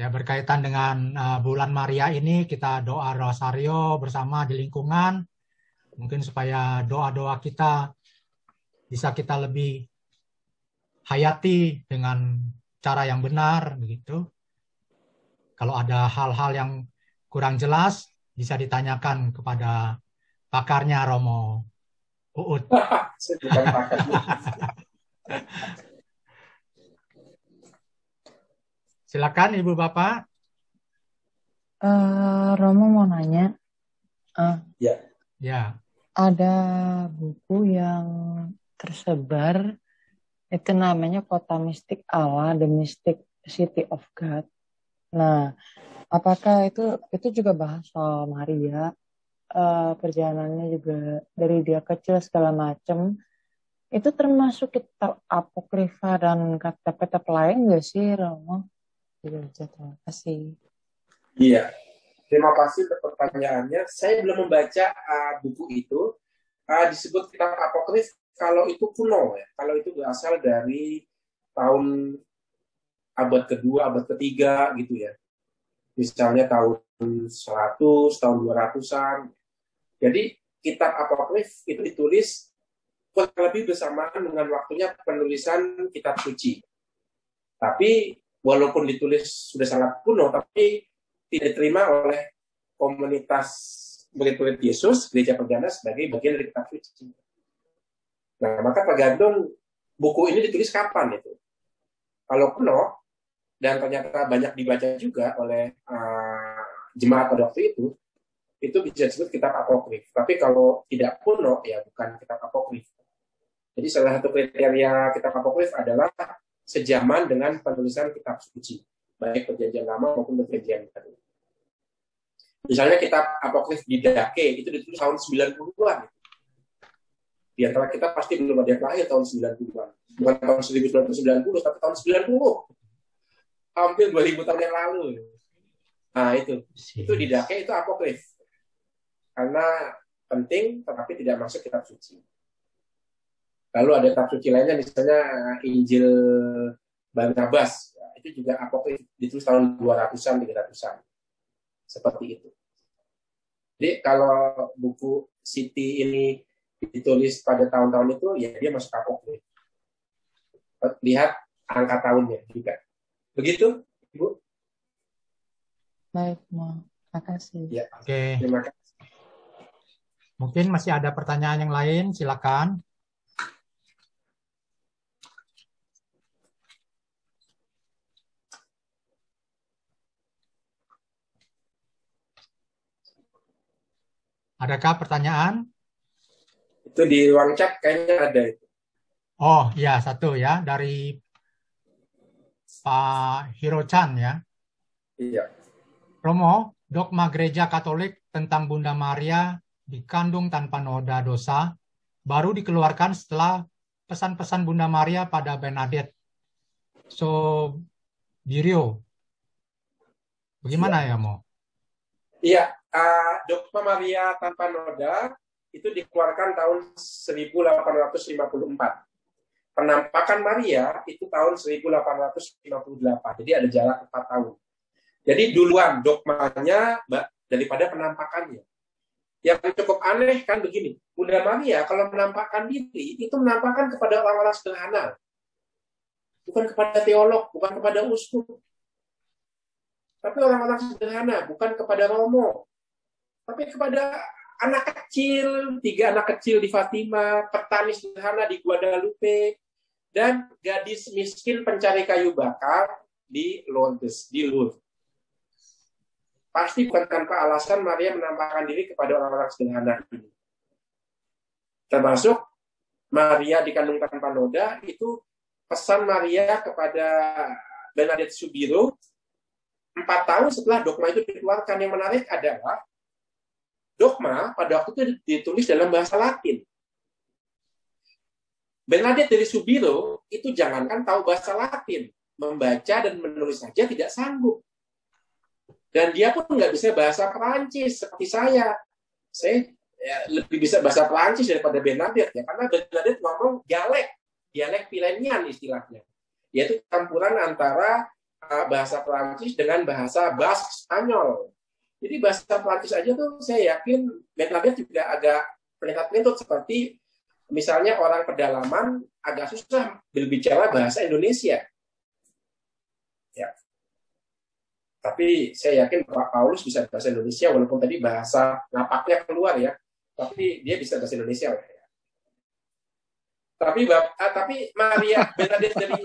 Ya, berkaitan dengan bulan Maria ini, kita doa rosario bersama di lingkungan, mungkin supaya doa-doa kita bisa kita lebih hayati dengan cara yang benar, begitu. Kalau ada hal-hal yang kurang jelas, bisa ditanyakan kepada pakarnya Romo Uut. Saya bukan pakar. Silakan Ibu Bapak. Romo mau nanya, Ya. Ya. ada buku yang tersebar, itu namanya Kota Mistik Allah, The Mystic City of God. Nah, apakah itu juga bahas soal Maria, perjalanannya juga dari dia kecil segala macam, itu termasuk kitab apokrifa dan kitab-kitab lain nggak sih, Romo? Terima kasih. Iya. Terima kasih untuk pertanyaannya. Saya belum membaca buku itu. Disebut kitab apokrif kalau itu kuno ya. Kalau itu berasal dari tahun abad kedua, abad ketiga gitu ya. Misalnya tahun 100, tahun 200-an. Jadi kitab apokrif itu ditulis kurang lebih bersamaan dengan waktunya penulisan kitab suci. Tapi walaupun ditulis sudah sangat kuno, tapi tidak diterima oleh komunitas murid-murid Yesus, gereja perdana sebagai bagian dari kitab suci. Nah, maka tergantung buku ini ditulis kapan itu. Kalau kuno, dan ternyata banyak dibaca juga oleh jemaat pada waktu itu bisa disebut kitab apokrif. Tapi kalau tidak kuno, ya bukan kitab apokrif. Jadi salah satu kriteria kitab apokrif adalah sejaman dengan penulisan kitab suci, baik perjanjian lama maupun perjanjian baru. Misalnya kitab apokrif Didache, itu ditulis tahun 90-an. Di antara kita pasti belum ada yang lahir tahun 90-an. Bukan tahun 1990, tapi tahun 90. Hampir 2000 tahun yang lalu. Nah, itu Didache, itu apokrif. Karena penting, tetapi tidak masuk kitab suci. Lalu ada kitab suci lainnya, misalnya Injil Barnabas. Itu juga apokrif, ditulis tahun 200-an, 300-an. Seperti itu. Jadi kalau buku Siti ini ditulis pada tahun-tahun itu, ya dia masuk apokrif. Lihat angka tahunnya juga. Begitu, Ibu? Baik, terima kasih. Ya, Oke. terima kasih. Mungkin masih ada pertanyaan yang lain, silakan. Adakah pertanyaan? Itu di ruang chat kayaknya ada itu. Oh, ya, satu ya, dari Pak Hiro-chan ya. Iya. Romo, dogma gereja Katolik tentang Bunda Maria dikandung tanpa noda dosa baru dikeluarkan setelah pesan-pesan Bunda Maria pada Bernadette Soubirous. Bagaimana ya, Mo? Iya, dogma Maria tanpa noda itu dikeluarkan tahun 1854. Penampakan Maria itu tahun 1858. Jadi ada jarak 4 tahun. Jadi duluan dogmanya daripada penampakannya. Yang cukup aneh kan begini, Bunda Maria kalau menampakkan diri itu menampakkan kepada orang-orang sederhana. Bukan kepada teolog, bukan kepada uskup. Tapi orang-orang sederhana, bukan kepada Romo. Tapi kepada anak kecil, 3 anak kecil di Fatima, petani sederhana di Guadalupe, dan gadis miskin pencari kayu bakar di Lourdes, di Lourdes. Pasti bukan tanpa alasan Maria menampakkan diri kepada orang-orang sederhana ini. Termasuk Maria dikandung tanpa noda, itu pesan Maria kepada Bernadette Soubirous 4 tahun setelah dogma itu dikeluarkan. Yang menarik adalah dogma pada waktu itu ditulis dalam bahasa Latin. Bernadette dari Soubirous itu jangankan tahu bahasa Latin, membaca dan menulis saja tidak sanggup. Dan dia pun nggak bisa bahasa Perancis seperti saya. Saya lebih bisa bahasa Perancis daripada Bernadette ya, karena Bernadette ngomong dialek Pyrénéen istilahnya, yaitu campuran antara bahasa Perancis dengan bahasa Basque Spanyol. Jadi bahasa Perancis aja tuh saya yakin Bernadette juga agak pelintut-pelintut, seperti misalnya orang pedalaman agak susah berbicara bahasa Indonesia. Ya. Tapi saya yakin Pak Paulus bisa bahasa Indonesia, walaupun tadi bahasa napaknya keluar ya, tapi dia bisa bahasa Indonesia lah ya. Tapi Maria Bernadette dari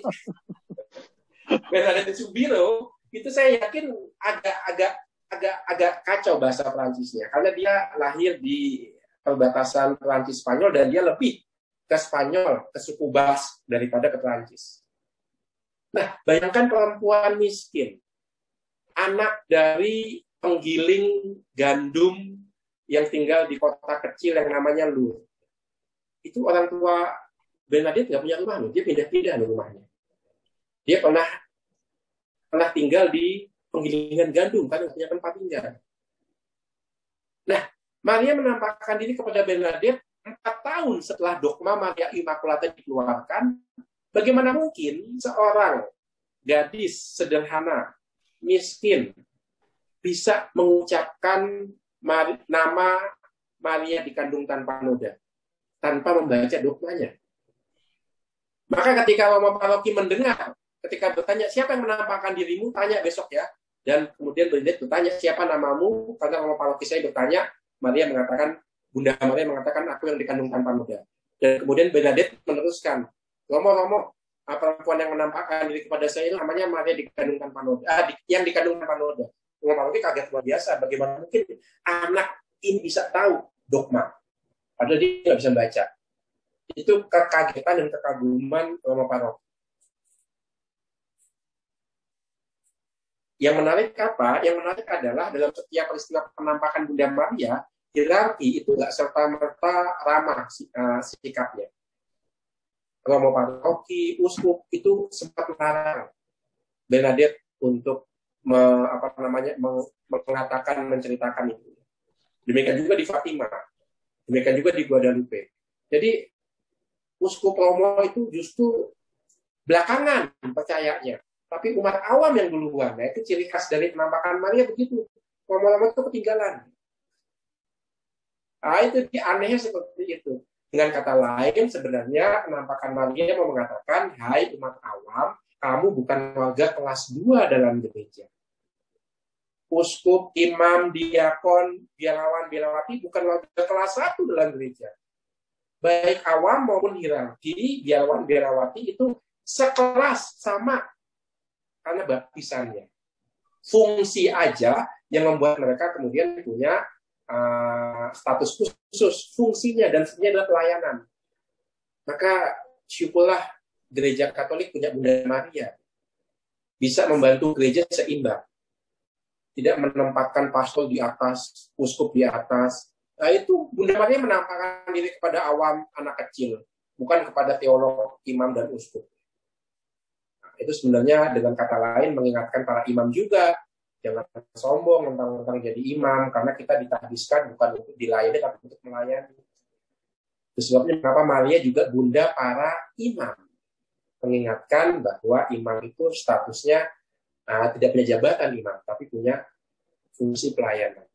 Bernadette Soubirous itu saya yakin agak kacau bahasa Perancisnya, karena dia lahir di perbatasan Perancis Spanyol dan dia lebih ke Spanyol, ke suku Basque daripada ke Perancis. Nah, bayangkan perempuan miskin, anak dari penggiling gandum yang tinggal di kota kecil yang namanya Lourdes. Itu orang tua Bernadette nggak punya rumah loh, dia pindah-pindah loh rumahnya. Dia pernah tinggal di penggilingan gandum karena nggak punya tempat tinggal. Nah, Maria menampakkan diri kepada Bernadette 4 tahun setelah dogma Maria Immaculata dikeluarkan. Bagaimana mungkin seorang gadis sederhana, miskin, bisa mengucapkan nama Maria dikandung tanpa noda, tanpa membaca dogmanya? Maka ketika Romo Paroki mendengar, ketika bertanya, siapa yang menampakkan dirimu? Tanya besok ya. Dan kemudian Bernadette bertanya, siapa namamu? Karena Romo Paroki saya bertanya, Bunda Maria mengatakan, aku yang dikandung tanpa noda. Dan kemudian Bernadette meneruskan, Romo, perempuan yang menampakkan diri kepada saya ini namanya Maria dikandung tanpa noda. Yang dikandung tanpa noda. Romo Paroki kaget luar biasa. Bagaimana mungkin anak ini bisa tahu dogma? Padahal dia nggak bisa baca. Itu kekagetan dan kekaguman Romo Paroki. Yang menarik apa? Yang menarik adalah dalam setiap peristiwa penampakan Bunda Maria, hierarki itu nggak serta-merta ramah sikapnya. Romo paroki, uskup itu sempat melarang Bernadette untuk mengatakan, menceritakan itu. Demikian juga di Fatima, demikian juga di Guadalupe. Jadi uskup Romo itu justru belakangan percayanya, tapi umat awam yang duluan. Nah, itu ciri khas dari penampakan Maria begitu. Romo-romo itu ketinggalan. Nah, itu anehnya seperti itu. Dengan kata lain, sebenarnya penampakan Maria mau mengatakan, hai umat awam, kamu bukan warga kelas 2 dalam gereja. Uskup, imam, diakon, biarawan, biarawati bukan warga kelas 1 dalam gereja. Baik awam maupun hierarki, biarawan, biarawati itu sekelas, sama. Karena baptisannya. Fungsi aja yang membuat mereka kemudian punya status khusus, fungsinya dan fungsinya adalah pelayanan. Maka syukurlah gereja Katolik punya Bunda Maria, bisa membantu gereja seimbang, tidak menempatkan pastor di atas, uskup di atas. Nah, itu Bunda Maria menampakkan diri kepada awam, anak kecil, bukan kepada teolog, imam dan uskup. Nah, itu sebenarnya dengan kata lain mengingatkan para imam juga, jangan sombong tentang jadi imam, karena kita ditahbiskan bukan untuk dilayani, tapi untuk melayani. Itu sebabnya kenapa Maria juga bunda para imam. Mengingatkan bahwa imam itu statusnya tidak punya jabatan imam, tapi punya fungsi pelayanan.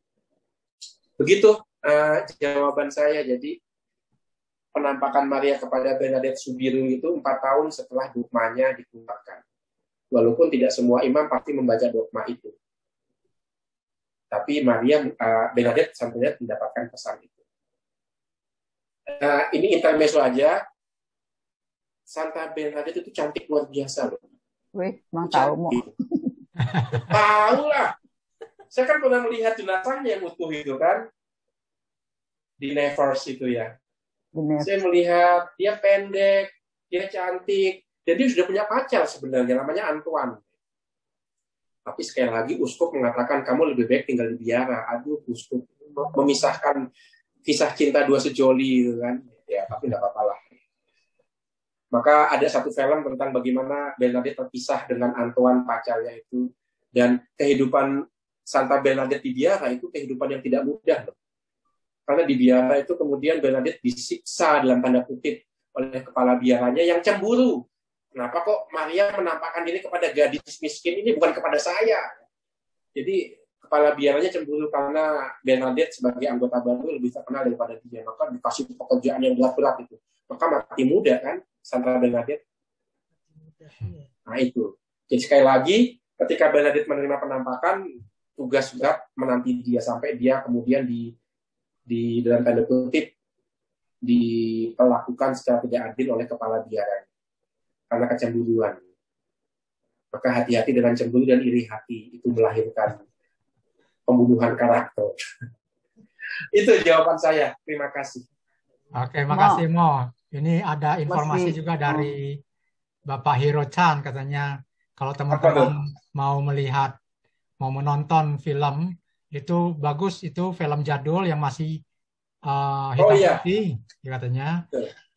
Begitu jawaban saya. Jadi penampakan Maria kepada Bernadette Subiru itu 4 tahun setelah dogmanya dikeluarkan. Walaupun tidak semua imam pasti membaca dogma itu. Tapi Bernadette sampai mendapatkan pesan itu. Ini intermezzo aja. Santa Bernadette itu cantik luar biasa loh. Wih, emang tahu mau. Tahu lah. Saya kan pernah melihat jenazahnya yang utuh itu kan. Di Nevers itu ya. Saya melihat dia pendek, dia cantik. Dan dia sudah punya pacar sebenarnya, namanya Antoine. Tapi sekali lagi uskup mengatakan kamu lebih baik tinggal di biara. Aduh, uskup memisahkan kisah cinta dua sejoli gitu kan. Ya, tapi tidak apa-apa lah. Maka ada satu film tentang bagaimana Bernadette terpisah dengan Antoine pacarnya itu, dan kehidupan Santa Bernadette di biara itu kehidupan yang tidak mudah loh. Karena di biara itu kemudian Bernadette disiksa dalam tanda kutip oleh kepala biaranya yang cemburu. Kenapa kok Maria menampakkan diri kepada gadis miskin ini, bukan kepada saya? Jadi kepala biaranya cemburu karena Bernadette sebagai anggota baru lebih terkenal daripada dia. Maka dikasih pekerjaan yang berat-berat itu. Maka mati muda kan Santa Bernadette. Nah itu. Jadi sekali lagi ketika Bernadette menerima penampakan, tugas berat menanti dia sampai dia kemudian di dalam tanda kutip diperlakukan secara tidak adil oleh kepala biaranya. Karena kecemburuan. Maka hati-hati dengan cemburu dan iri hati. Itu melahirkan pembunuhan karakter. Itu jawaban saya. Terima kasih. Oke, makasih Mo. Ini ada informasi juga dari Bapak Hiro Chan, katanya kalau teman-teman mau menonton film, itu bagus, itu film jadul yang masih hitam putih, katanya,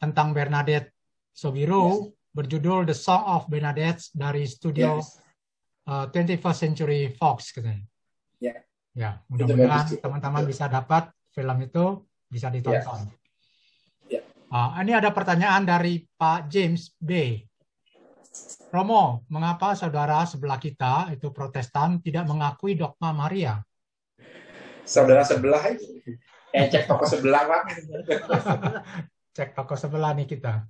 tentang Bernadette Sobiru. Berjudul The Song of Bernadette dari studio 21st Century Fox katanya. Ya, mudah-mudahan teman-teman bisa dapat film itu, bisa ditonton. Ini ada pertanyaan dari Pak James B. Romo, mengapa saudara sebelah kita itu Protestan tidak mengakui dogma Maria? Saudara sebelah itu? Cek toko sebelah, Pak. Cek toko sebelah nih kita.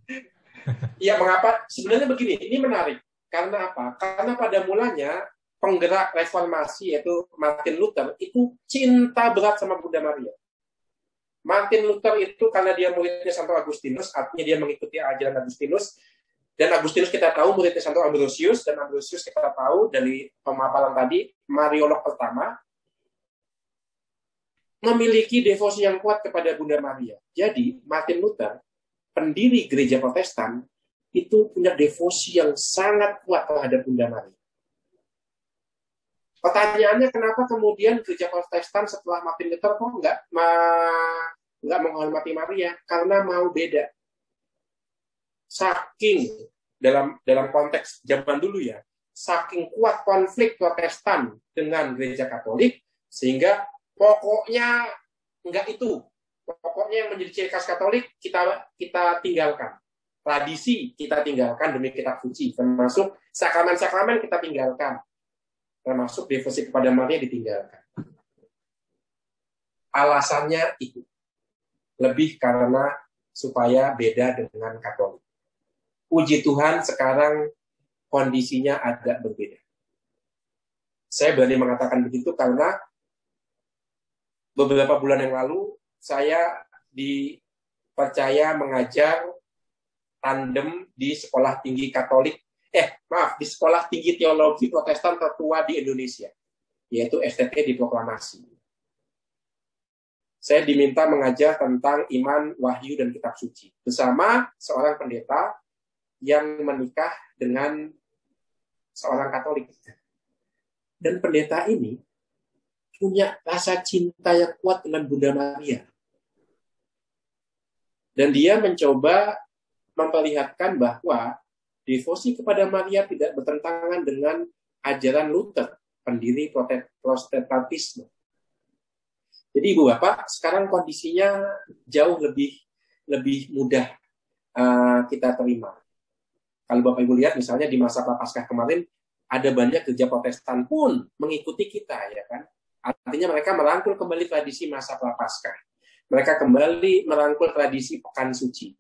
Ya, mengapa? Sebenarnya begini, ini menarik. Karena apa? Karena pada mulanya penggerak reformasi yaitu Martin Luther itu cinta berat sama Bunda Maria. Martin Luther itu karena dia muridnya Santo Agustinus, artinya dia mengikuti ajaran Agustinus. Dan Agustinus kita tahu muridnya Santo Ambrosius, dan Ambrosius kita tahu dari pemaparan tadi, Mariolog pertama, memiliki devosi yang kuat kepada Bunda Maria. Jadi, Martin Luther, pendiri gereja Protestan, itu punya devosi yang sangat kuat terhadap Bunda Maria. Pertanyaannya kenapa kemudian gereja Protestan setelah Martin Luther kok nggak menghormati Maria? Karena mau beda. Saking dalam konteks zaman dulu ya, saking kuat konflik Protestan dengan gereja Katolik sehingga pokoknya nggak itu. Pokoknya yang menjadi ciri khas Katolik kita tinggalkan. Tradisi kita tinggalkan demi kitab suci, termasuk sakramen-sakramen kita tinggalkan. Termasuk devosi kepada Maria ditinggalkan. Alasannya itu. Lebih karena supaya beda dengan Katolik. Puji Tuhan sekarang kondisinya agak berbeda. Saya berani mengatakan begitu karena beberapa bulan yang lalu saya dipercaya mengajar tandem di sekolah tinggi Katolik. Di sekolah tinggi teologi Protestan tertua di Indonesia, yaitu STT di Proklamasi. Saya diminta mengajar tentang iman, wahyu, dan kitab suci bersama seorang pendeta yang menikah dengan seorang Katolik. Dan pendeta ini punya rasa cinta yang kuat dengan Bunda Maria. Dan dia mencoba memperlihatkan bahwa devosi kepada Maria tidak bertentangan dengan ajaran Luther, pendiri Protestantisme. Jadi Ibu Bapak, sekarang kondisinya jauh lebih mudah kita terima. Kalau Bapak Ibu lihat misalnya di masa Prapaskah kemarin, ada banyak gereja Protestan pun mengikuti kita, ya kan? Artinya mereka merangkul kembali tradisi masa Prapaskah. Mereka kembali merangkul tradisi Pekan Suci.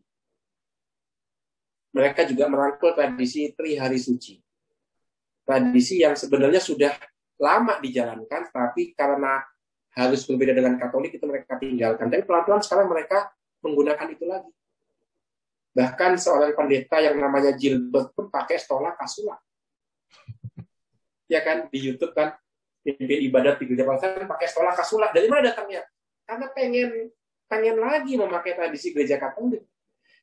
Mereka juga merangkul tradisi Trihari Suci. Tradisi yang sebenarnya sudah lama dijalankan, tapi karena harus berbeda dengan Katolik, itu mereka tinggalkan. Tapi pelan-pelan sekarang mereka menggunakan itu lagi. Bahkan seorang pendeta yang namanya Gilbert pun pakai stola kasula. Ya kan, di YouTube kan, pimpin ibadat di gereja Protestan pakai stola kasula. Dari mana datangnya? Karena pengen lagi memakai tradisi gereja Katolik.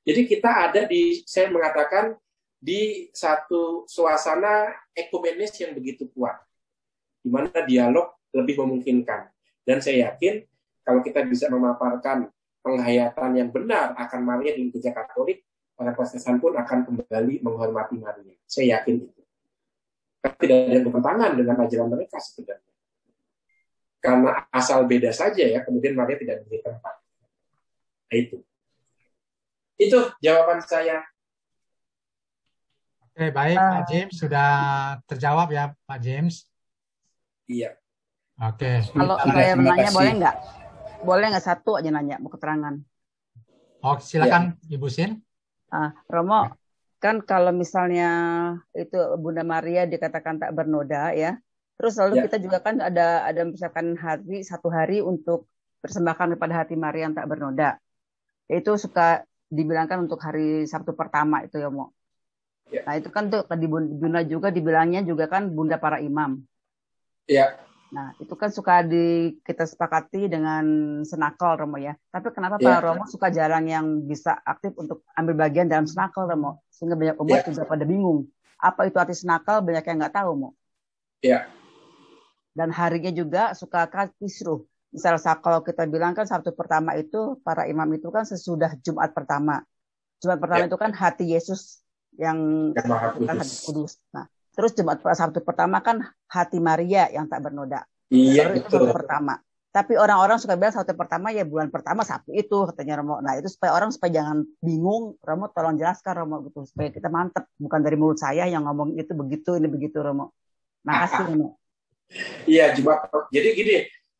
Jadi kita ada saya mengatakan, di satu suasana ekumenis yang begitu kuat, di mana dialog lebih memungkinkan. Dan saya yakin, kalau kita bisa memaparkan penghayatan yang benar akan Maria di gereja Katolik, para Protestan pun akan kembali menghormati Maria. Saya yakin itu. Karena tidak ada yang bertentangan dengan ajaran mereka sebenarnya. Karena asal beda saja ya, kemudian Maria tidak diberi tempat. Nah, itu jawaban saya. Oke, baik Pak James, sudah terjawab ya Pak James. Iya. Oke. Kalau saya menanya boleh nggak? Boleh nggak satu aja nanya, mau keterangan? Oh, silakan Ibu Sin. Romo, kan kalau misalnya itu Bunda Maria dikatakan tak bernoda ya, terus lalu kita juga kan ada misalkan satu hari untuk persembahkan kepada hati Maria yang tak bernoda. Itu suka dibilangkan untuk hari Sabtu pertama itu ya, Mo. Ya. Nah, itu kan tuh di Bunda juga dibilangnya juga kan Bunda para imam. Iya. Nah, itu kan suka kita sepakati dengan senakal, Romo ya. Tapi kenapa Pak Romo suka jarang yang bisa aktif untuk ambil bagian dalam senakal, Romo? Sehingga banyak umat juga pada bingung. Apa itu arti senakal? Banyak yang nggak tahu, Mo. Iya. Dan harinya juga suka kisruh. Misalnya kalau kita bilang kan Sabtu pertama itu, para imam itu kan sesudah Jumat pertama. Jumat pertama itu kan hati Yesus yang hati kudus. Nah, terus Sabtu pertama kan hati Maria yang tak bernoda. Iya, itu Sabtu pertama. Tapi orang-orang suka bilang Sabtu pertama ya bulan pertama Sabtu itu, katanya Romo. Nah, itu supaya jangan bingung, Romo tolong jelaskan Romo gitu, supaya kita mantep. Bukan dari mulut saya yang ngomong itu begitu, ini begitu Romo. Makasih Romo. Iya, Jumat.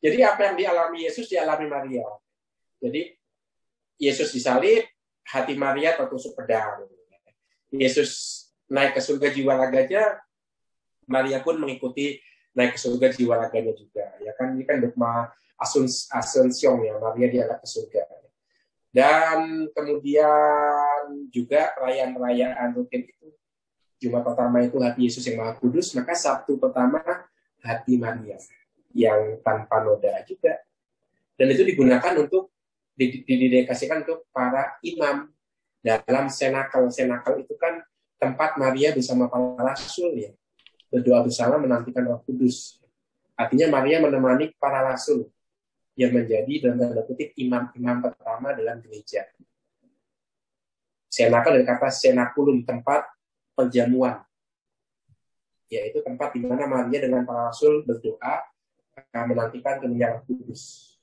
Jadi apa yang dialami Yesus dialami Maria. Jadi Yesus disalib, hati Maria tertusuk pedang. Yesus naik ke surga jiwa raganya, Maria pun mengikuti naik ke surga jiwa raganya juga. Ya kan, ini kan dogma Asunción ya, Maria diangkat ke surga. Dan kemudian juga perayaan-perayaan rutin itu. Jumat pertama itu hati Yesus yang Maha Kudus, maka Sabtu pertama hati Maria yang tanpa noda juga. Dan itu digunakan untuk didedikasikan untuk para imam dalam senakel. Senakel itu kan tempat Maria bersama para rasul ya, berdoa bersama menantikan Roh Kudus. Artinya Maria menemani para rasul yang menjadi dalam tanda kutip imam-imam pertama dalam gereja. Senakel dari kata senakulum, tempat perjamuan, yaitu tempat di mana Maria dengan para rasul berdoa menantikan kemenangan kudus.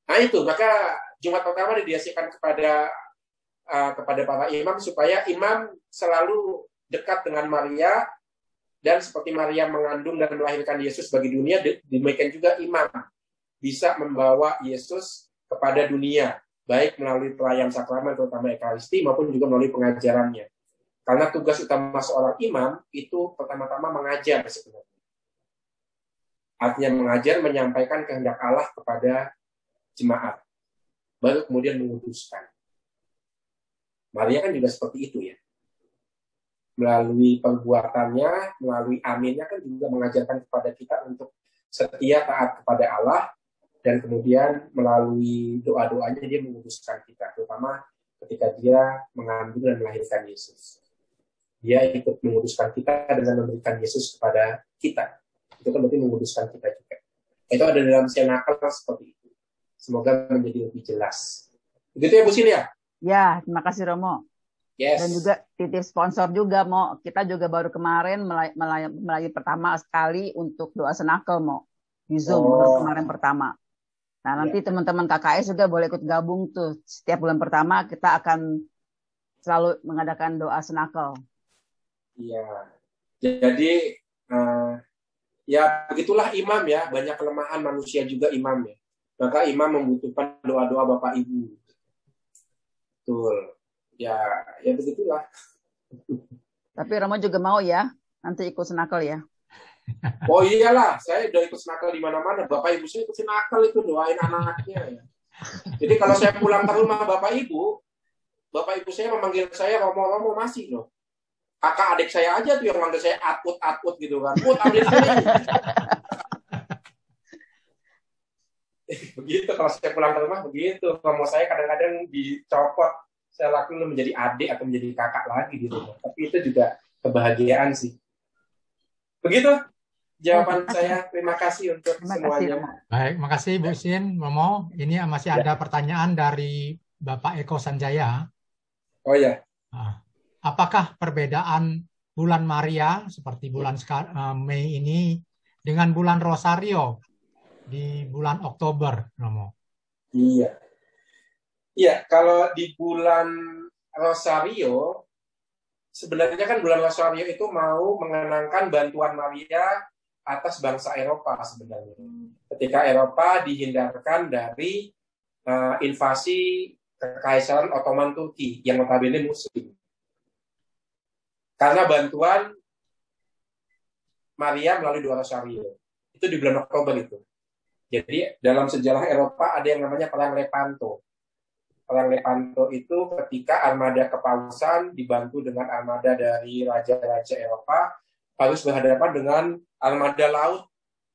Nah itu, maka Jumat pertama didedikasikan kepada para imam supaya imam selalu dekat dengan Maria, dan seperti Maria mengandung dan melahirkan Yesus bagi dunia, demikian juga imam bisa membawa Yesus kepada dunia, baik melalui pelayan sakramen terutama Ekaristi maupun juga melalui pengajarannya. Karena tugas utama seorang imam itu pertama-tama mengajar sebenarnya. Artinya mengajar, menyampaikan kehendak Allah kepada jemaat, baru kemudian menguduskan. Maria kan juga seperti itu ya. Melalui perbuatannya, melalui aminnya kan juga mengajarkan kepada kita untuk setia taat kepada Allah, dan kemudian melalui doa-doanya dia menguduskan kita, terutama ketika dia mengandung dan melahirkan Yesus. Dia ikut menguduskan kita dengan memberikan Yesus kepada kita. Itu kan berarti menguduskan kita juga. Itu ada dalam Senakel seperti itu. Semoga menjadi lebih jelas. Begitu ya Bu Sil ya? Ya, terima kasih Romo. Yes. Dan juga titip sponsor juga, Mo. Kita juga baru kemarin melayani pertama sekali untuk doa Senakel, Mo. Di Zoom, baru kemarin pertama. Nah, nanti teman-teman KKS juga boleh ikut gabung tuh. Setiap bulan pertama kita akan selalu mengadakan doa Senakel. Iya. Jadi, ya begitulah imam ya. Banyak kelemahan manusia juga imam ya. Maka imam membutuhkan doa-doa Bapak Ibu. Betul. Ya begitulah. Tapi Romo juga mau ya, nanti ikut Senakel ya. Oh iyalah, saya udah ikut Senakel di mana-mana. Bapak Ibu saya ikut Senakel itu, doain anaknya ya. Jadi kalau saya pulang ke rumah Bapak Ibu saya memanggil saya Romo masih loh. Kakak adik saya aja tuh yang manggil saya Atput gitu kan. Put ambil sini. Begitu kalau saya pulang ke rumah begitu. Romo saya kadang-kadang dicopot. Saya lakukan menjadi adik atau menjadi kakak lagi di rumah. Tapi itu juga kebahagiaan sih. Begitu jawaban saya. Terima kasih untuk semuanya. Baik, makasih Bu Sin, Romo. Ini masih ada pertanyaan dari Bapak Eko Sanjaya. Oh ya. Apakah perbedaan bulan Maria seperti bulan Mei ini dengan bulan Rosario di bulan Oktober, Romo? Iya. Iya, kalau di bulan Rosario, sebenarnya kan bulan Rosario itu mau mengenangkan bantuan Maria atas bangsa Eropa sebenarnya. Ketika Eropa dihindarkan dari invasi Kekaisaran Ottoman Turki yang notabene Muslim. Karena bantuan Maria melalui dua Rosario. Itu di bulan Oktober itu. Jadi dalam sejarah Eropa ada yang namanya Perang Lepanto. Perang Lepanto itu ketika armada kepausan dibantu dengan armada dari raja-raja Eropa harus berhadapan dengan armada laut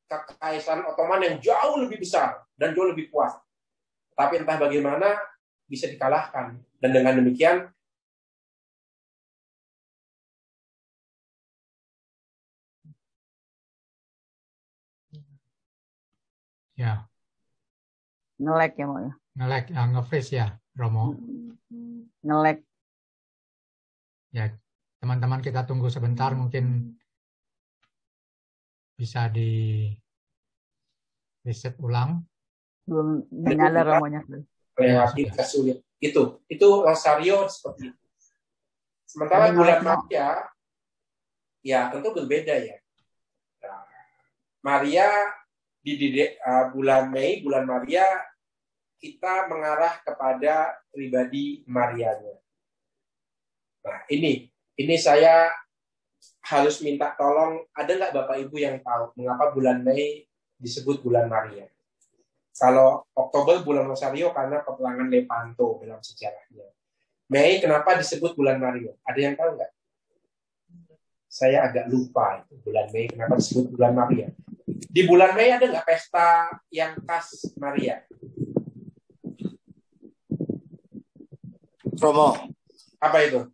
Kekaisaran Ottoman yang jauh lebih besar dan jauh lebih kuat. Tapi entah bagaimana bisa dikalahkan. Dan dengan demikian ya. Nge-lag ya, Mo ya. Nge-lag, nge-freeze ya, Romo. Nge-lag. Ya, teman-teman kita tunggu sebentar, mungkin bisa di reset ulang. Belum nyala Romonya. Melewati kesulit. Itu Rosario seperti itu. Sementara bulan Maria, ya tentu berbeda ya. Nah, Maria di bulan Mei, bulan Maria, kita mengarah kepada pribadi Marianya. Nah, ini saya harus minta tolong, ada nggak Bapak Ibu yang tahu mengapa bulan Mei disebut bulan Maria? Kalau Oktober bulan Rosario karena peperangan Lepanto dalam sejarahnya. Mei kenapa disebut bulan Maria? Ada yang tahu nggak? Saya agak lupa itu bulan Mei kenapa disebut bulan Maria. Di bulan Mei ada nggak pesta yang khas Maria? Romo. Apa itu?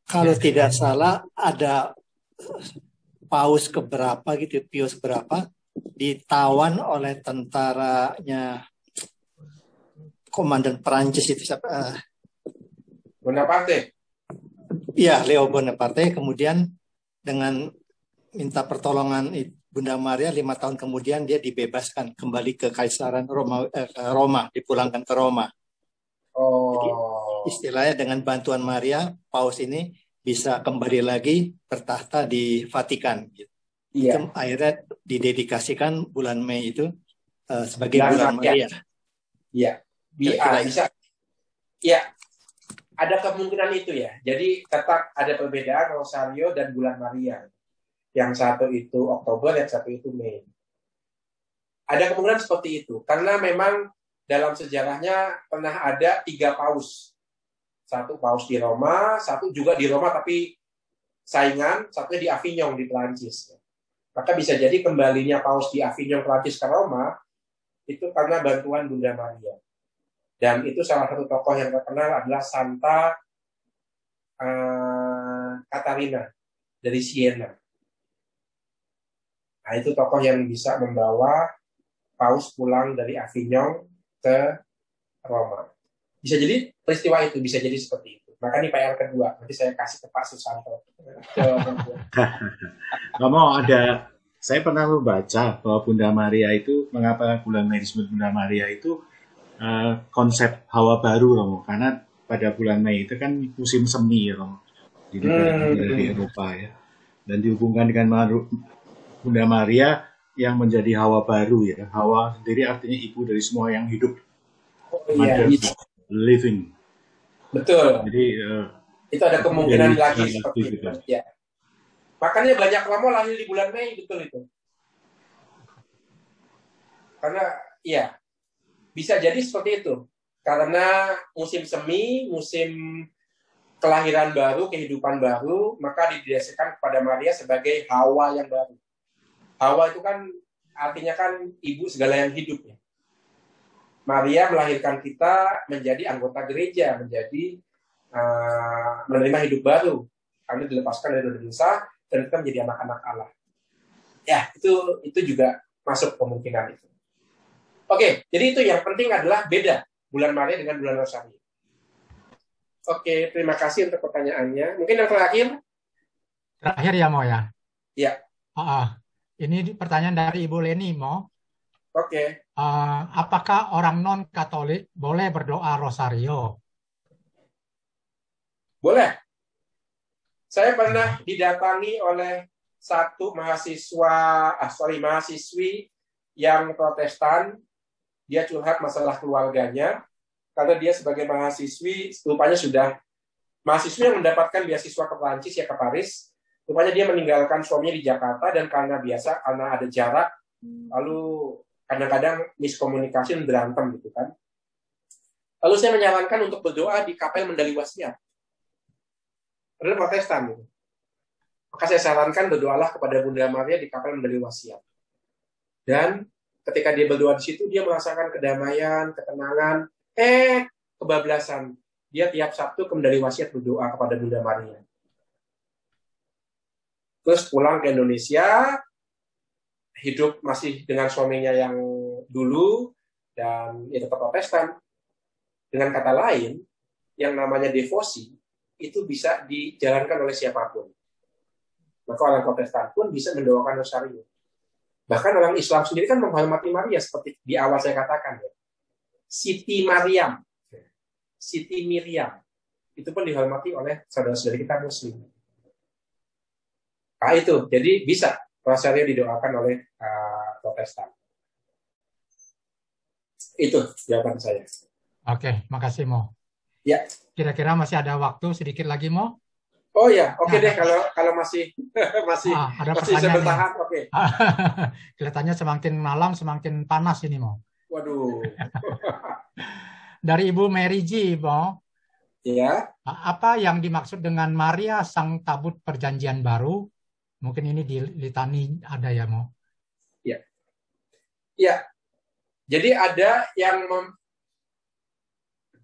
Kalau tidak salah ada paus keberapa gitu, Pius berapa ditawan oleh tentaranya komandan Perancis itu siapa? Bonaparte. Iya, Leo Bonaparte. Kemudian dengan minta pertolongan Bunda Maria, 5 tahun kemudian dia dibebaskan kembali ke Kaisaran Roma, dipulangkan ke Roma. Jadi, istilahnya dengan bantuan Maria, Paus ini bisa kembali lagi bertahta di Vatikan. Iya. Itu akhirnya didedikasikan bulan Mei itu sebagai bulan Maria. Iya. Bisa. Ya, ada kemungkinan itu ya. Jadi tetap ada perbedaan Rosario dan bulan Maria. Yang satu itu Oktober, yang satu itu Mei. Ada kemungkinan seperti itu. Karena memang dalam sejarahnya pernah ada 3 paus. Satu paus di Roma, satu juga di Roma tapi saingan, satunya di Avignon di Perancis. Maka bisa jadi kembalinya paus di Avignon Perancis ke Roma itu karena bantuan Bunda Maria. Dan itu salah satu tokoh yang terkenal adalah Santa Catarina dari Siena. Nah, itu tokoh yang bisa membawa paus pulang dari Avignon ke Roma. Bisa jadi peristiwa itu, bisa jadi seperti itu. Maka ini PR kedua, nanti saya kasih ke Pak Susanto. Saya pernah membaca bahwa Bunda Maria itu, mengapa bulan Mei disebut Bunda Maria itu konsep hawa baru, Romo. Karena pada bulan Mei itu kan musim semi, Romo, di negara di Eropa ya. Dan dihubungkan dengan Bunda Maria yang menjadi hawa baru ya. Hawa sendiri artinya ibu dari semua yang hidup. Living. Betul. Jadi itu ada kemungkinan lagi seperti itu. Ya. Makanya banyak Romo lahir di bulan Mei, betul itu. Karena ya bisa jadi seperti itu. Karena musim semi, musim kelahiran baru, kehidupan baru, maka didedikasikan kepada Maria sebagai Hawa yang baru. Hawa itu kan artinya kan ibu segala yang hidup ya. Maria melahirkan kita menjadi anggota gereja, menjadi menerima hidup baru, karena dilepaskan dari dosa dan kita menjadi anak-anak Allah. Ya, itu juga masuk kemungkinan itu. Oke, jadi itu yang penting adalah beda bulan Maria dengan bulan Rosario. Oke, terima kasih untuk pertanyaannya. Mungkin yang terakhir? Terakhir ya, Mo ya? Ya. Ini pertanyaan dari Ibu Leni, Mo. Oke. Apakah orang non-Katolik boleh berdoa Rosario? Boleh. Saya pernah didatangi oleh satu mahasiswi yang Protestan. Dia curhat masalah keluarganya. Karena dia sebagai mahasiswi, rupanya sudah mahasiswi yang mendapatkan beasiswa ke Perancis, ya ke Paris. Rupanya dia meninggalkan suaminya di Jakarta, dan karena ada jarak, lalu kadang-kadang miskomunikasi dan berantem gitu kan. Lalu saya menyarankan untuk berdoa di Kapel Mendali Wasiat. Padahal Protestan gitu. Maka saya sarankan berdoalah kepada Bunda Maria di Kapel Mendali Wasiat. Dan ketika dia berdoa di situ, dia merasakan kedamaian, ketenangan, kebablasan. Dia tiap Sabtu ke Mendali Wasiat berdoa kepada Bunda Maria. Terus pulang ke Indonesia, hidup masih dengan suaminya yang dulu, dan ya tetap Protestan. Dengan kata lain, yang namanya devosi, itu bisa dijalankan oleh siapapun. Maka orang Protestan pun bisa mendoakan Rosario. Bahkan orang Islam sendiri kan menghormati Maria, seperti di awal saya katakan. Ya. Siti Maryam. Siti Miriam. Itu pun dihormati oleh saudara-saudara kita Muslim. Nah itu, jadi bisa Rosario didoakan oleh Protestan. Itu jawaban saya. Oke, makasih Mo. Ya. Kira-kira masih ada waktu sedikit lagi Mo? Oh ya, oke deh kalau masih ada masih bisa bertahan, oke. Kelihatannya semakin malam semakin panas ini Mo. Waduh. Dari Ibu Mary G, Mo. Ya. Apa yang dimaksud dengan Maria Sang Tabut Perjanjian Baru? Mungkin ini di litani ada ya, Mo? Ya. Ya. Jadi ada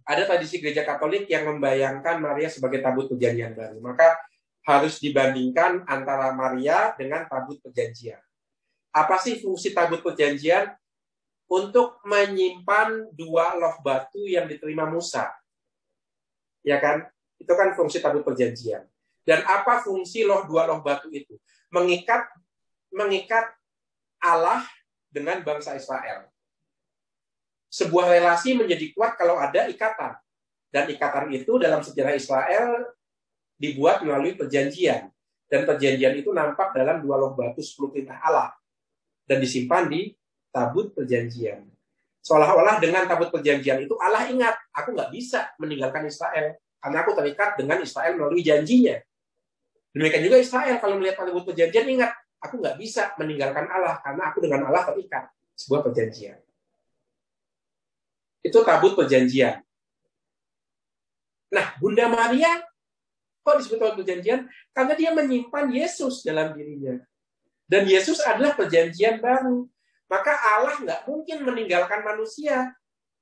tradisi gereja Katolik yang membayangkan Maria sebagai tabut perjanjian baru. Maka harus dibandingkan antara Maria dengan tabut perjanjian. Apa sih fungsi tabut perjanjian? Untuk menyimpan 2 loh batu yang diterima Musa. Ya kan? Itu kan fungsi tabut perjanjian. Dan apa fungsi 2 loh batu itu? Mengikat Allah dengan bangsa Israel. Sebuah relasi menjadi kuat kalau ada ikatan. Dan ikatan itu dalam sejarah Israel dibuat melalui perjanjian. Dan perjanjian itu nampak dalam 2 loh batu 10 perintah Allah. Dan disimpan di tabut perjanjian. Seolah-olah dengan tabut perjanjian itu Allah ingat, aku nggak bisa meninggalkan Israel. Karena aku terikat dengan Israel melalui janjinya. Demikian juga Israel kalau melihat tabut perjanjian ingat, aku nggak bisa meninggalkan Allah. Karena aku dengan Allah terikat. Sebuah perjanjian. Itu tabut perjanjian. Nah, Bunda Maria kok disebut tabut perjanjian? Karena dia menyimpan Yesus dalam dirinya. Dan Yesus adalah perjanjian baru. Maka Allah nggak mungkin meninggalkan manusia.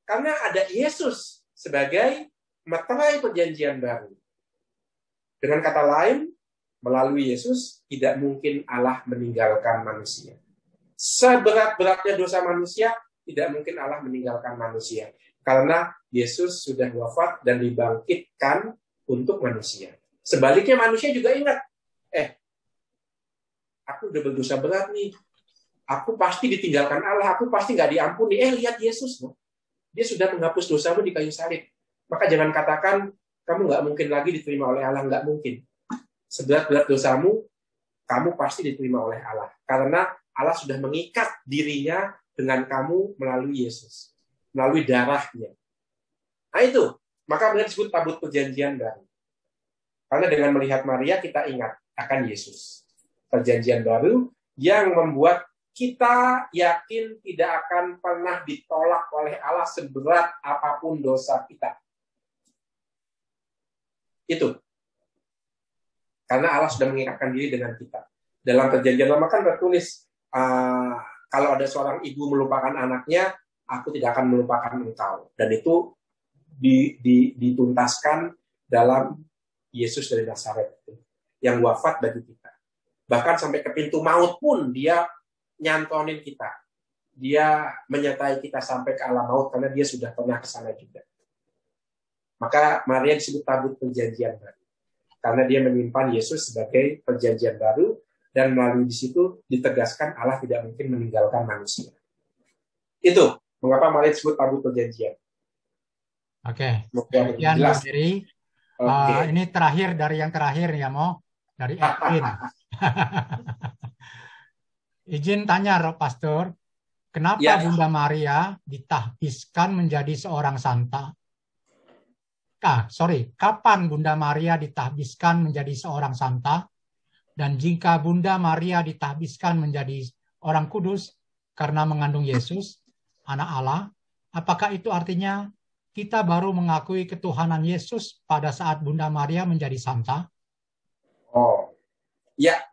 Karena ada Yesus sebagai materai perjanjian baru. Dengan kata lain, melalui Yesus, tidak mungkin Allah meninggalkan manusia. Seberat-beratnya dosa manusia, tidak mungkin Allah meninggalkan manusia. Karena Yesus sudah wafat dan dibangkitkan untuk manusia. Sebaliknya manusia juga ingat, aku udah berdosa berat nih. Aku pasti ditinggalkan Allah, aku pasti nggak diampuni. Lihat Yesus, loh. Dia sudah menghapus dosamu di kayu salib. Maka jangan katakan, kamu nggak mungkin lagi diterima oleh Allah, nggak mungkin. Seberat-berat dosamu, kamu pasti diterima oleh Allah. Karena Allah sudah mengikat dirinya dengan kamu melalui Yesus. Melalui darahnya. Nah itu, maka benar disebut tabut perjanjian baru. Karena dengan melihat Maria, kita ingat akan Yesus. Perjanjian baru yang membuat kita yakin tidak akan pernah ditolak oleh Allah seberat apapun dosa kita. Itu. Karena Allah sudah mengikatkan diri dengan kita. Dalam perjanjian lama kan tertulis, kalau ada seorang ibu melupakan anaknya, aku tidak akan melupakan engkau. Dan itu dituntaskan dalam Yesus dari Nazaret yang wafat bagi kita. Bahkan sampai ke pintu maut pun dia nyantonin kita. Dia menyertai kita sampai ke alam maut karena dia sudah pernah ke sana juga. Maka Maria disebut tabut perjanjian baru. Karena dia menyimpan Yesus sebagai perjanjian baru dan melalui di situ ditegaskan Allah tidak mungkin meninggalkan manusia. Itu mengapa Maria disebut tabut perjanjian. Oke. Demikian Mas Jerry. Ini terakhir dari yang terakhir ya, Mo. Dari Edwin. Izin tanya, Pastor, kenapa Bunda Maria ditahbiskan menjadi seorang santa? Kapan Bunda Maria ditahbiskan menjadi seorang santa? Dan jika Bunda Maria ditahbiskan menjadi orang kudus karena mengandung Yesus, anak Allah, apakah itu artinya kita baru mengakui ketuhanan Yesus pada saat Bunda Maria menjadi santa?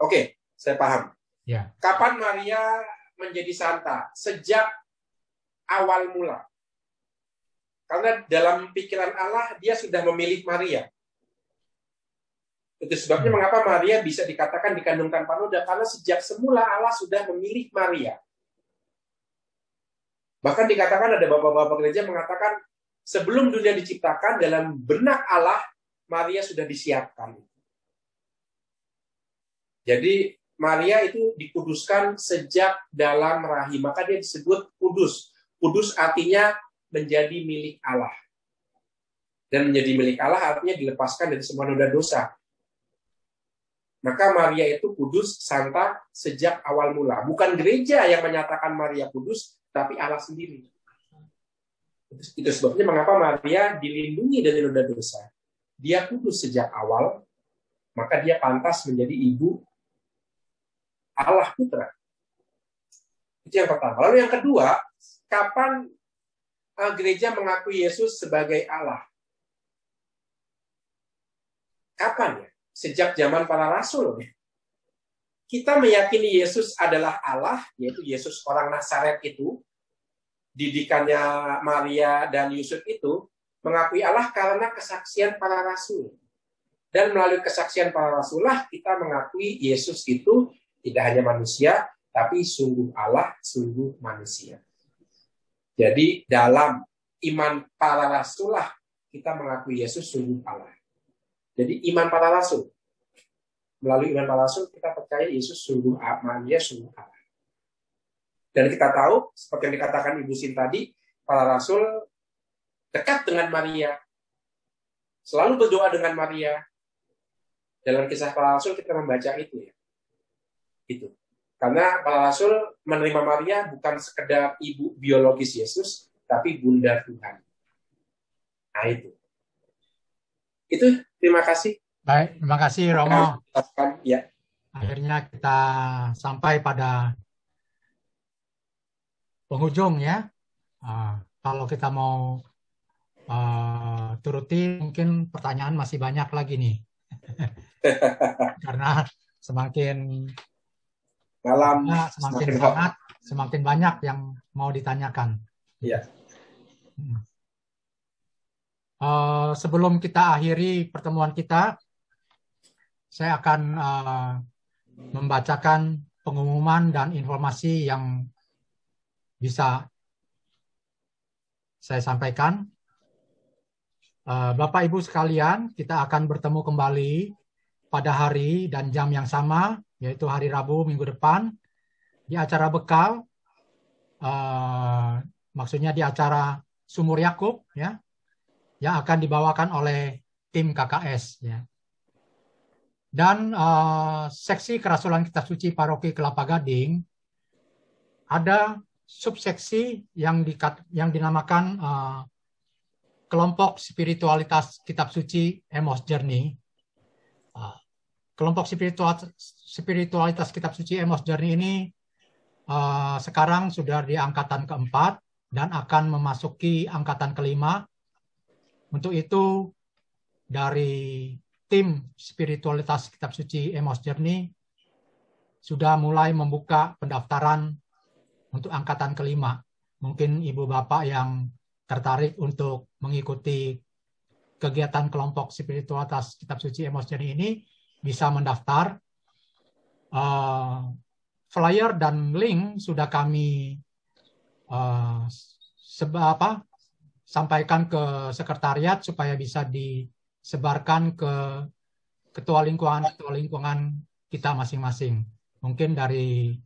Oke, saya paham. Ya. Kapan Maria menjadi santa? Sejak awal mula. Karena dalam pikiran Allah, dia sudah memilih Maria. Itu sebabnya mengapa Maria bisa dikatakan dikandung tanpa noda. Karena sejak semula Allah sudah memilih Maria. Bahkan dikatakan ada bapak-bapak gereja mengatakan, sebelum dunia diciptakan, dalam benak Allah, Maria sudah disiapkan. Jadi, Maria itu dikuduskan sejak dalam rahim. Maka dia disebut kudus. Kudus artinya menjadi milik Allah. Dan menjadi milik Allah artinya dilepaskan dari semua noda dosa. Maka Maria itu kudus, santa sejak awal mula. Bukan gereja yang menyatakan Maria kudus, tapi Allah sendiri. Itu sebabnya mengapa Maria dilindungi dari noda dosa. Dia kudus sejak awal, maka dia pantas menjadi ibu Allah Putra. Itu yang pertama. Lalu yang kedua, kapan gereja mengakui Yesus sebagai Allah? Kapan ya? Sejak zaman para rasul. Kita meyakini Yesus adalah Allah, yaitu Yesus orang Nazaret itu, didikannya Maria dan Yusuf itu, mengakui Allah karena kesaksian para rasul. Dan melalui kesaksian para rasulah, kita mengakui Yesus itu tidak hanya manusia, tapi sungguh Allah, sungguh manusia. Jadi dalam iman para rasul lah kita mengakui Yesus sungguh Allah. Jadi iman para rasul. Melalui iman para rasul kita percaya Yesus sungguh manusia, sungguh Allah. Dan kita tahu, seperti yang dikatakan Ibu Sin tadi, para rasul dekat dengan Maria. Selalu berdoa dengan Maria. Dalam kisah para rasul kita membaca itu ya. Itu. Karena para rasul menerima Maria bukan sekedar ibu biologis Yesus, tapi bunda Tuhan. Nah itu. Itu, terima kasih. Baik, terima kasih Romo. Ya. Akhirnya kita sampai pada penghujung ya. Kalau kita mau turuti, mungkin pertanyaan masih banyak lagi nih. Karena semakin malam semakin hangat, semakin banyak yang mau ditanyakan. Iya. Sebelum kita akhiri pertemuan kita, saya akan membacakan pengumuman dan informasi yang bisa saya sampaikan. Bapak Ibu sekalian, kita akan bertemu kembali pada hari dan jam yang sama, yaitu hari Rabu minggu depan, di acara bekal, maksudnya di acara Sumur Yakub, ya, yang akan dibawakan oleh tim KKS. Ya. Dan seksi kerasulan kitab suci Paroki Kelapa Gading, ada subseksi yang dinamakan kelompok spiritualitas kitab suci Amos Journey. Kelompok spiritualitas kitab suci Amos Journey ini sekarang sudah di angkatan keempat dan akan memasuki angkatan kelima. Untuk itu dari tim spiritualitas kitab suci Amos Journey sudah mulai membuka pendaftaran untuk angkatan kelima. Mungkin ibu bapak yang tertarik untuk mengikuti kegiatan kelompok spiritualitas kitab suci Amos Journey ini bisa mendaftar. Flyer dan link sudah kami sampaikan ke sekretariat supaya bisa disebarkan ke ketua lingkungan kita masing-masing. Mungkin dari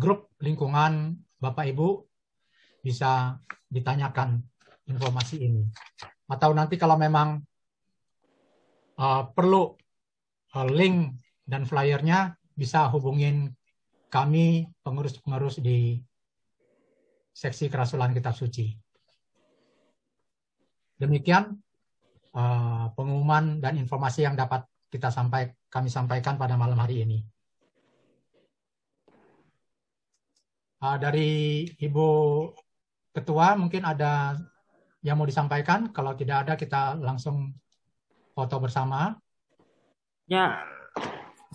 grup lingkungan Bapak Ibu bisa ditanyakan informasi ini. Atau nanti kalau memang perlu link dan flyernya, bisa hubungin kami pengurus-pengurus di seksi kerasulan kitab suci. Demikian pengumuman dan informasi yang dapat kami sampaikan pada malam hari ini. Dari Ibu Ketua mungkin ada yang mau disampaikan. Kalau tidak ada, kita langsung foto bersama. Ya,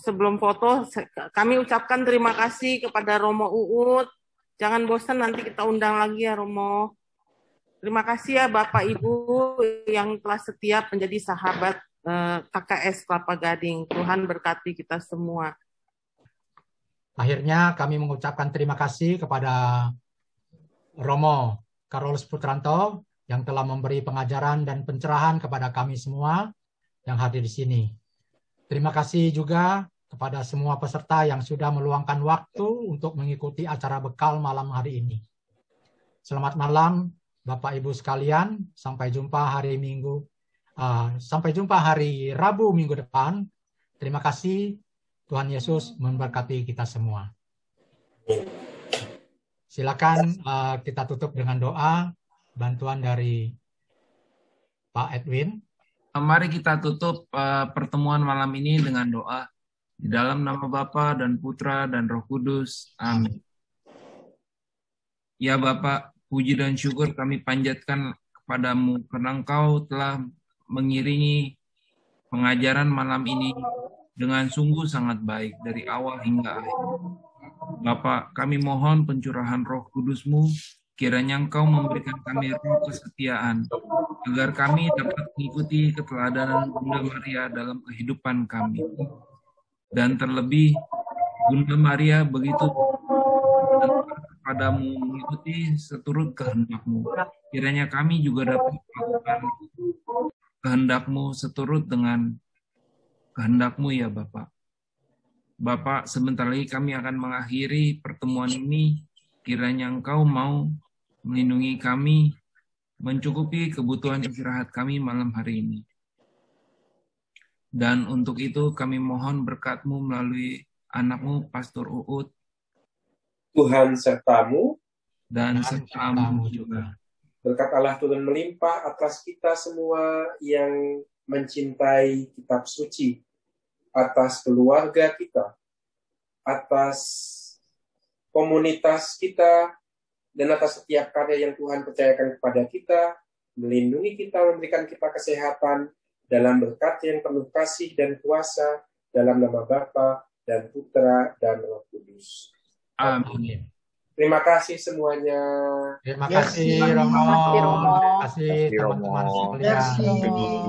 sebelum foto, kami ucapkan terima kasih kepada Romo Uut. Jangan bosan, nanti kita undang lagi ya Romo. Terima kasih ya Bapak Ibu yang telah setia menjadi sahabat KKS Kelapa Gading. Tuhan berkati kita semua. Akhirnya kami mengucapkan terima kasih kepada Romo Carolus Putranto yang telah memberi pengajaran dan pencerahan kepada kami semua yang hadir di sini. Terima kasih juga kepada semua peserta yang sudah meluangkan waktu untuk mengikuti acara bekal malam hari ini. Selamat malam Bapak Ibu sekalian, sampai jumpa hari Rabu minggu depan. Terima kasih. Tuhan Yesus memberkati kita semua. Silakan kita tutup dengan doa, bantuan dari Pak Edwin. Mari kita tutup pertemuan malam ini dengan doa. Di dalam nama Bapa dan Putra dan Roh Kudus. Amin. Ya Bapa, puji dan syukur kami panjatkan kepadamu karena Engkau telah mengiringi pengajaran malam ini dengan sungguh sangat baik dari awal hingga akhir. Bapa, kami mohon pencurahan Roh Kudus-Mu, kiranya Engkau memberikan kami roh kesetiaan, agar kami dapat mengikuti keteladanan Bunda Maria dalam kehidupan kami. Dan terlebih, Bunda Maria begitu kepadamu mengikuti seturut kehendak-Mu. Kiranya kami juga dapat melakukan kehendak-Mu seturut dengan kehendak-Mu ya Bapak. Bapak, sebentar lagi kami akan mengakhiri pertemuan ini. Kiranya Engkau mau melindungi kami, mencukupi kebutuhan istirahat kami malam hari ini. Dan untuk itu kami mohon berkat-Mu melalui anak-Mu, Pastor Uut. Tuhan sertamu, Dan serta-Mu juga. berkat Allah turun melimpah atas kita semua yang mencintai kitab suci, atas keluarga kita, atas komunitas kita, dan atas setiap karya yang Tuhan percayakan kepada kita, melindungi kita, memberikan kita kesehatan, dalam berkat yang penuh kasih dan kuasa, dalam nama Bapa dan Putra dan Roh Kudus. Amin. Terima kasih semuanya. Terima kasih Romo. Terima kasih teman-teman sekalian. Merci.